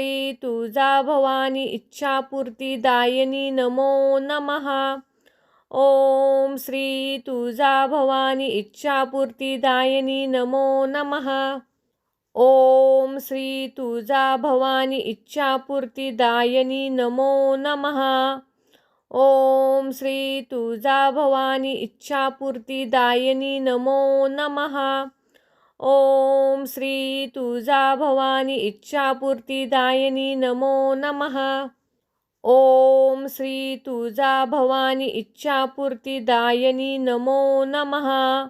तुळजाभवानी इच्छापूर्तीदायिनी नमो नमः. ओम श्री तुळजाभवानी इच्छापूर्तीदायिनी नमो नमः. ओम श्री तुळजाभवानी इच्छापूर्तीदायिनी नमो नमः. ओम श्री तुळजाभवानी इच्छापूर्तीदायिनी नमो नमः. ओम श्री तुळजाभवानी इच्छापूर्तीदायिनी नमो नमः. ओम श्री तुळजाभवानी इच्छापूर्तीदायिनी नमो नमः.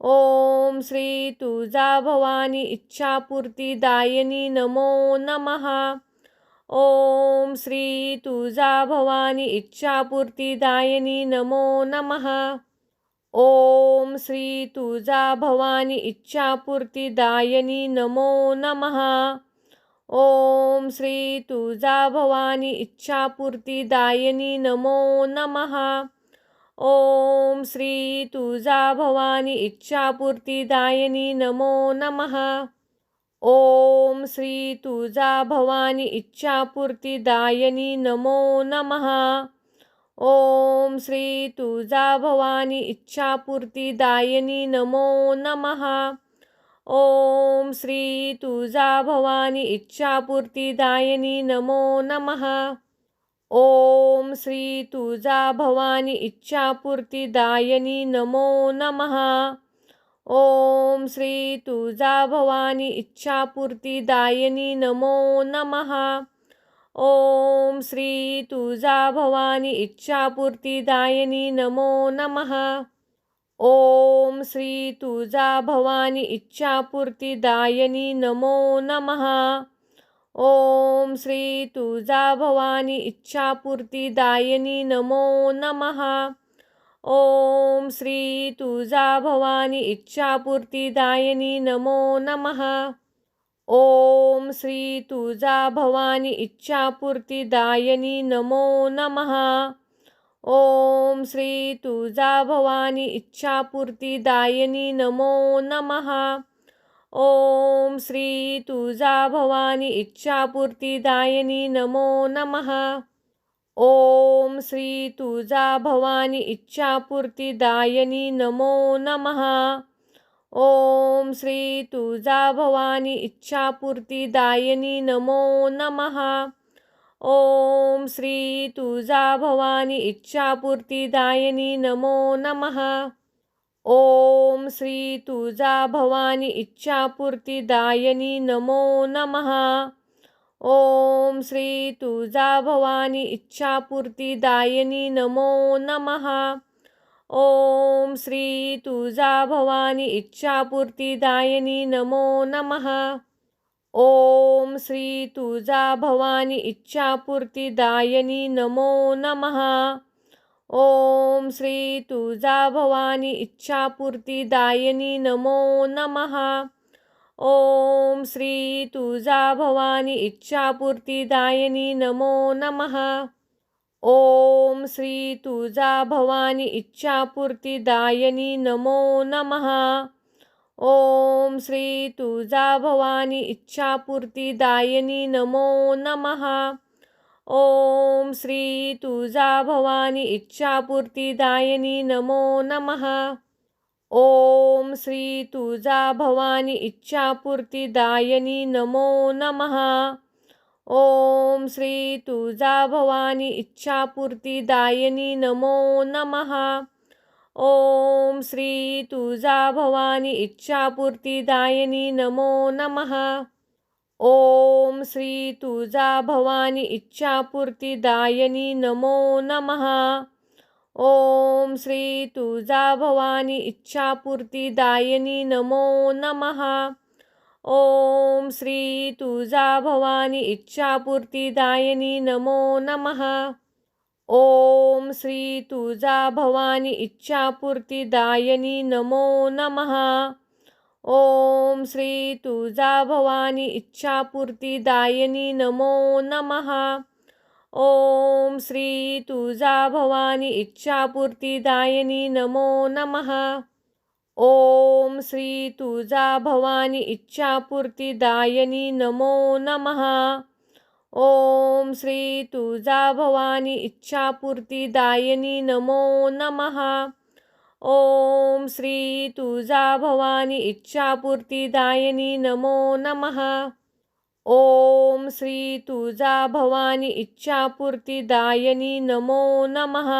ओम श्री तुळजाभवानी इच्छापूर्तीदायिनी नमो नमः. ओम श्री तुळजाभवानी इच्छापूर्तीदायिनी नमो नमः. ओम श्री तुळजाभवानी इच्छापूर्तीदायिनी नमो नमः. ओम श्री तुळजाभवानी इच्छापूर्तीदायिनी नमो नमः. ओम श्री तुळजाभवानी इच्छापूर्तीदायिनी नमो नमः. ओम श्री तुळजाभवानी इच्छापूर्तीदायिनी नमो नमः. ओम श्री तुळजाभवानी इच्छापूर्तीदायिनी नमो नमः. ओम श्री तुळजाभवानी इच्छापूर्तीदायिनी नमो नमः. ओम श्री तुळजाभवानी इच्छापूर्तीदायिनी नमो नमः. ओम श्री तुळजाभवानी इच्छापूर्तीदायिनी नमो नमः. ओम श्री तुळजाभवानी इच्छापूर्तीदायिनी नमो नमः. ओम श्री तुळजाभवानी इच्छापूर्तीदायिनी नमो नमः. ओम श्री तुळजाभवानी इच्छापूर्तीदायिनी नमो नमः. ओम श्री तुळजाभवानी इच्छापूर्तीदायिनी नमो नमः. ओम श्री तुळजाभवानी इच्छापूर्तीदायिनी नमो नमः. ओम श्री तुळजाभवानी इच्छापूर्तीदायिनी नमो नमः. ओम श्री तुळजाभवानी इच्छापूर्तीदायिनी नमो नमः. ओम श्री तुळजाभवानी इच्छापूर्तीदायिनी नमो नमः. ओम श्री तुळजाभवानी इच्छापूर्तीदायिनी नमो नमः. ओम श्री तुळजाभवानी इच्छापूर्तीदायिनी नमो नमः. ओम श्री तुळजाभवानी इच्छापूर्तीदायिनी नमो नमः. ओम श्री तुळजाभवानी इच्छापूर्तीदायिनी नमो नमः. ओम श्री तुळजाभवानी इच्छापूर्तीदायिनी नमो नमः. ओम श्री तुळजाभवानी इच्छापूर्तीदायिनी नमो नमः. ओम श्री तुळजाभवानी इच्छापूर्तीदायिनी नमो नमः. ओम श्री तुळजाभवानी इच्छापूर्तीदायिनी नमो नमः. ओम श्री तुळजाभवानी इच्छापूर्तीदायिनी नमो नमः. ओम श्री तुळजाभवानी इच्छापूर्तीदायिनी नमो नमः. ओम श्री तुळजाभवानी इच्छापूर्तीदायिनी नमो नमः. ओम श्री तुळजाभवानी इच्छापूर्तीदायिनी नमो नमः. ओम श्री तुळजाभवानी इच्छापूर्तीदायिनी नमो नमः. ओम श्री तुळजाभवानी इच्छापूर्तीदायिनी नमो नमः. ओम श्री तुळजाभवानी इच्छापूर्तीदायिनी नमो नमः. ओम श्री तुळजाभवानी इच्छापूर्तीदायिनी नमो नमः. ओम श्री तुळजाभवानी इच्छापूर्तीदायिनी नमो नमः. ओम श्री तुळजाभवानी इच्छापूर्तीदायिनी नमो नमः. ओम श्री तुळजाभवानी इच्छापूर्तीदायिनी नमो नमः. ओम श्री तुळजाभवानी इच्छापूर्तीदायिनी नमो नमः. ओम श्री तुळजाभवानी इच्छापूर्तीदायिनी नमो नमः. ओम श्री तुळजाभवानी इच्छापूर्तीदायिनी नमो नमः. ओम श्री तुळजाभवानी इच्छापूर्तीदायिनी नमो नमः. ओम श्री तुळजाभवानी इच्छापूर्तीदायिनी नमो नमः.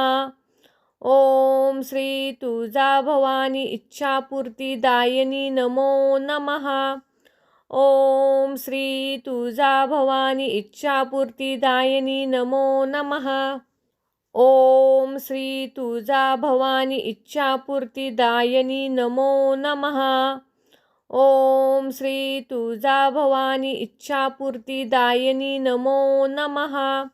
ओम श्री तुळजाभवानी इच्छापूर्तीदायिनी नमो नमः. ओम श्री तुळजाभवानी इच्छापूर्तीदायिनी नमो नमः. ओम श्री तुळजाभवानी इच्छापूर्तीदायिनी नमो नमः. ओम श्री तुळजाभवानी इच्छापूर्तीदायिनी नमो नमः.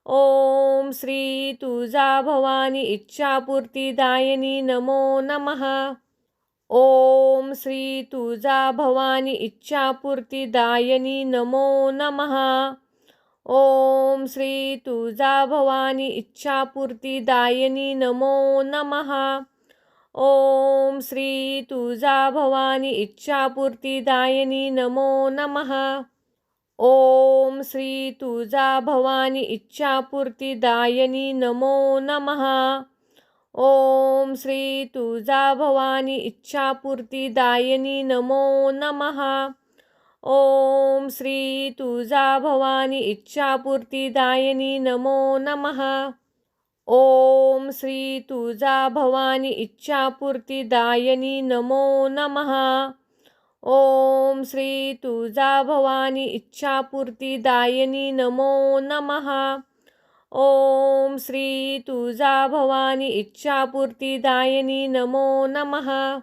ओम श्री तुळजाभवानी इच्छापूर्तीदायिनी नमो नमः. ओम श्री तुळजाभवानी इच्छापूर्तीदायिनी नमो नमः. ओम श्री तुळजाभवानी इच्छापूर्तीदायिनी नमो नमः. ओम श्री तुळजाभवानी इच्छापूर्तीदायिनी नमो नमः. ओम श्री तुळजाभवानी इच्छापूर्तीदायिनी नमो नमः. ओम श्री तुळजाभवानी इच्छापूर्तीदायिनी नमो नमः. ओम श्री तुळजाभवानी इच्छापूर्तीदायिनी नमो नमः. ओम श्री तुळजाभवानी इच्छापूर्तीदायिनी नमो नमः. ओम श्री तुळजाभवानी इच्छापूर्तीदायिनी नमो नमः. ओम श्री तुळजाभवानी इच्छापूर्तीदायिनी नमो नमः.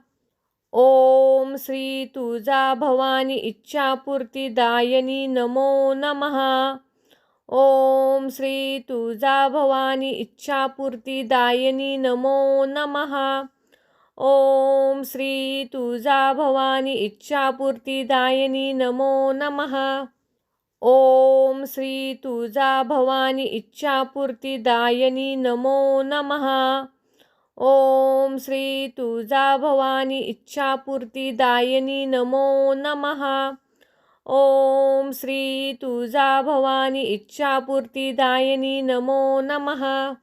ओम श्री तुळजाभवानी इच्छापूर्तीदायिनी नमो नमः. ओम श्री तुळजाभवानी इच्छापूर्तीदायिनी नमो नमः. ओम श्री तुळजाभवानी इच्छापूर्तीदायिनी नमो नमः. ओम श्री तुळजाभवानी इच्छापूर्तीदायिनी नमो नमः. ओम श्री तुळजाभवानी इच्छापूर्तीदायिनी नमो नमः. ओम श्री तुळजाभवानी इच्छापूर्तीदायिनी नमो नमः.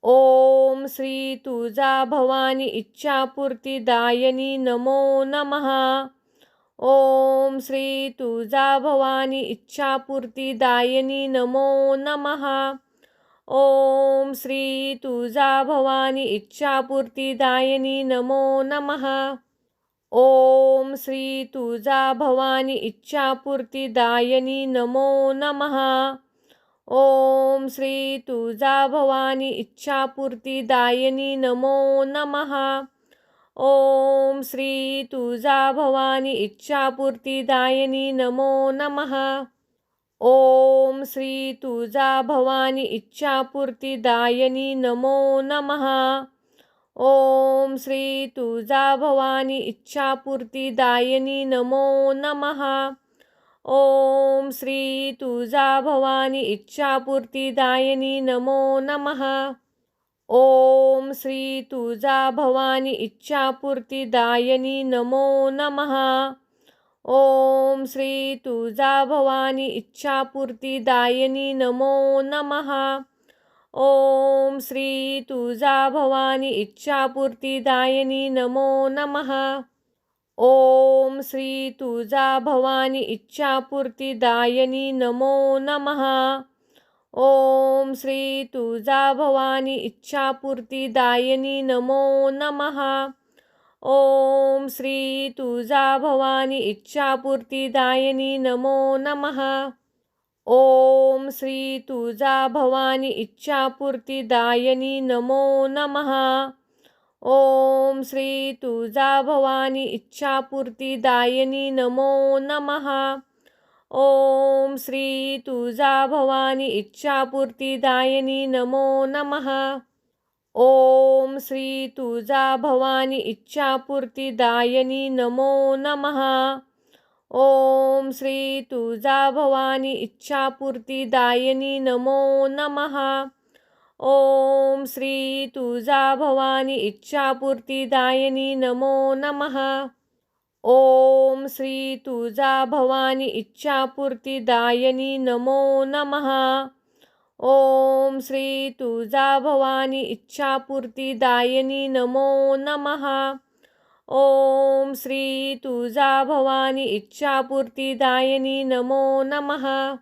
ओम श्री तुळजाभवानी इच्छापूर्तीदायिनी नमो नमः. ओम श्री तुळजाभवानी इच्छापूर्तीदायिनी नमो नमः. ओम श्री तुळजाभवानी इच्छापूर्तीदायिनी नमो नमः. ओम श्री तुळजाभवानी इच्छापूर्तीदायिनी नमो नमः. ओम श्री तुळजाभवानी इच्छापूर्तीदायिनी नमो नमः. ओम श्री तुळजाभवानी इच्छापूर्तीदायिनी नमो नमः. ओम श्री तुळजाभवानी इच्छापूर्तीदायिनी नमो नमः. ओम श्री तुळजाभवानी इच्छापूर्तीदायिनी नमो नमः. ओम श्री तुळजाभवानी इच्छापूर्तीदायिनी नमो नमः. ओम श्री तुळजाभवानी इच्छापूर्तीदायिनी नमो नमः. ओम श्री तुळजाभवानी इच्छापूर्तीदायिनी नमो नमः. ओम श्री तुळजाभवानी इच्छापूर्तीदायिनी नमो नमः. ओम श्री तुळजाभवानी इच्छापूर्तीदायिनी नमो नमः. ओम श्री तुळजाभवानी इच्छापूर्तीदायिनी नमो नमः. ओम श्री तुळजाभवानी इच्छापूर्तीदायिनी नमो नमः. ओम श्री तुळजाभवानी इच्छापूर्तीदायिनी नमो नमः. ओम श्री तुळजाभवानी इच्छापूर्तीदायिनी नमो नमः. ओम श्री तुळजाभवानी इच्छापूर्तीदायिनी नमो नमः. ओम श्री तुळजाभवानी इच्छापूर्तीदायिनी नमो नमः. ओम श्री तुळजाभवानी इच्छापूर्तीदायिनी नमो नमः. ओम श्री तुळजाभवानी इच्छापूर्तीदायिनी नमो नमः. ओम श्री तुळजाभवानी इच्छापूर्तीदायिनी नमो नमः. ओम श्री तुळजाभवानी इच्छापूर्तीदायिनी नमो नमः. ओम श्री तुळजाभवानी इच्छापूर्तीदायिनी नमो नमः.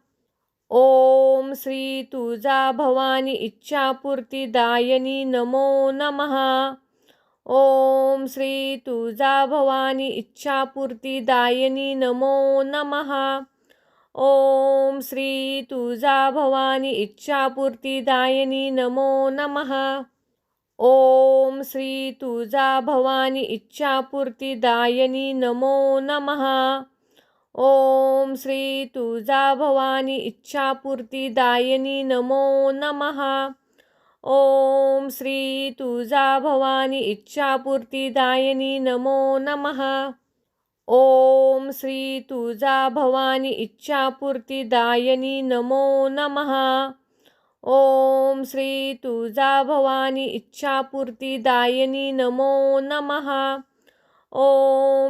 ओम श्री तुळजाभवानी इच्छापूर्तीदायिनी नमो नमः. ओम श्री तुळजाभवानी इच्छापूर्तीदायिनी नमो नमः. ओम श्री तुळजाभवानी इच्छापूर्तीदायिनी नमो नमः. ओम श्री तुळजाभवानी इच्छापूर्तीदायिनी नमो नमः. ओम श्री तुळजाभवानी इच्छापूर्तीदायिनी नमो नमः. ओम श्री तुळजाभवानी इच्छापूर्तीदायिनी नमो नमः. ओम श्री तुळजाभवानी इच्छापूर्तीदायिनी नमो नमः. ओम श्री तुळजाभवानी इच्छापूर्तीदायिनी नमो नमः. ओम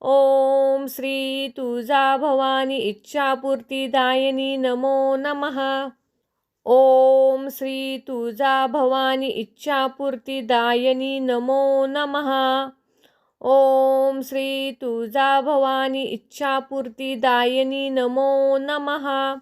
ओम श्री तुळजाभवानी इच्छापूर्तीदायिनी नमो नमः. ओम श्री तुळजाभवानी इच्छापूर्तीदायिनी नमो नमः. ओम श्री तुळजाभवानी इच्छापूर्तीदायिनी नमो नमः.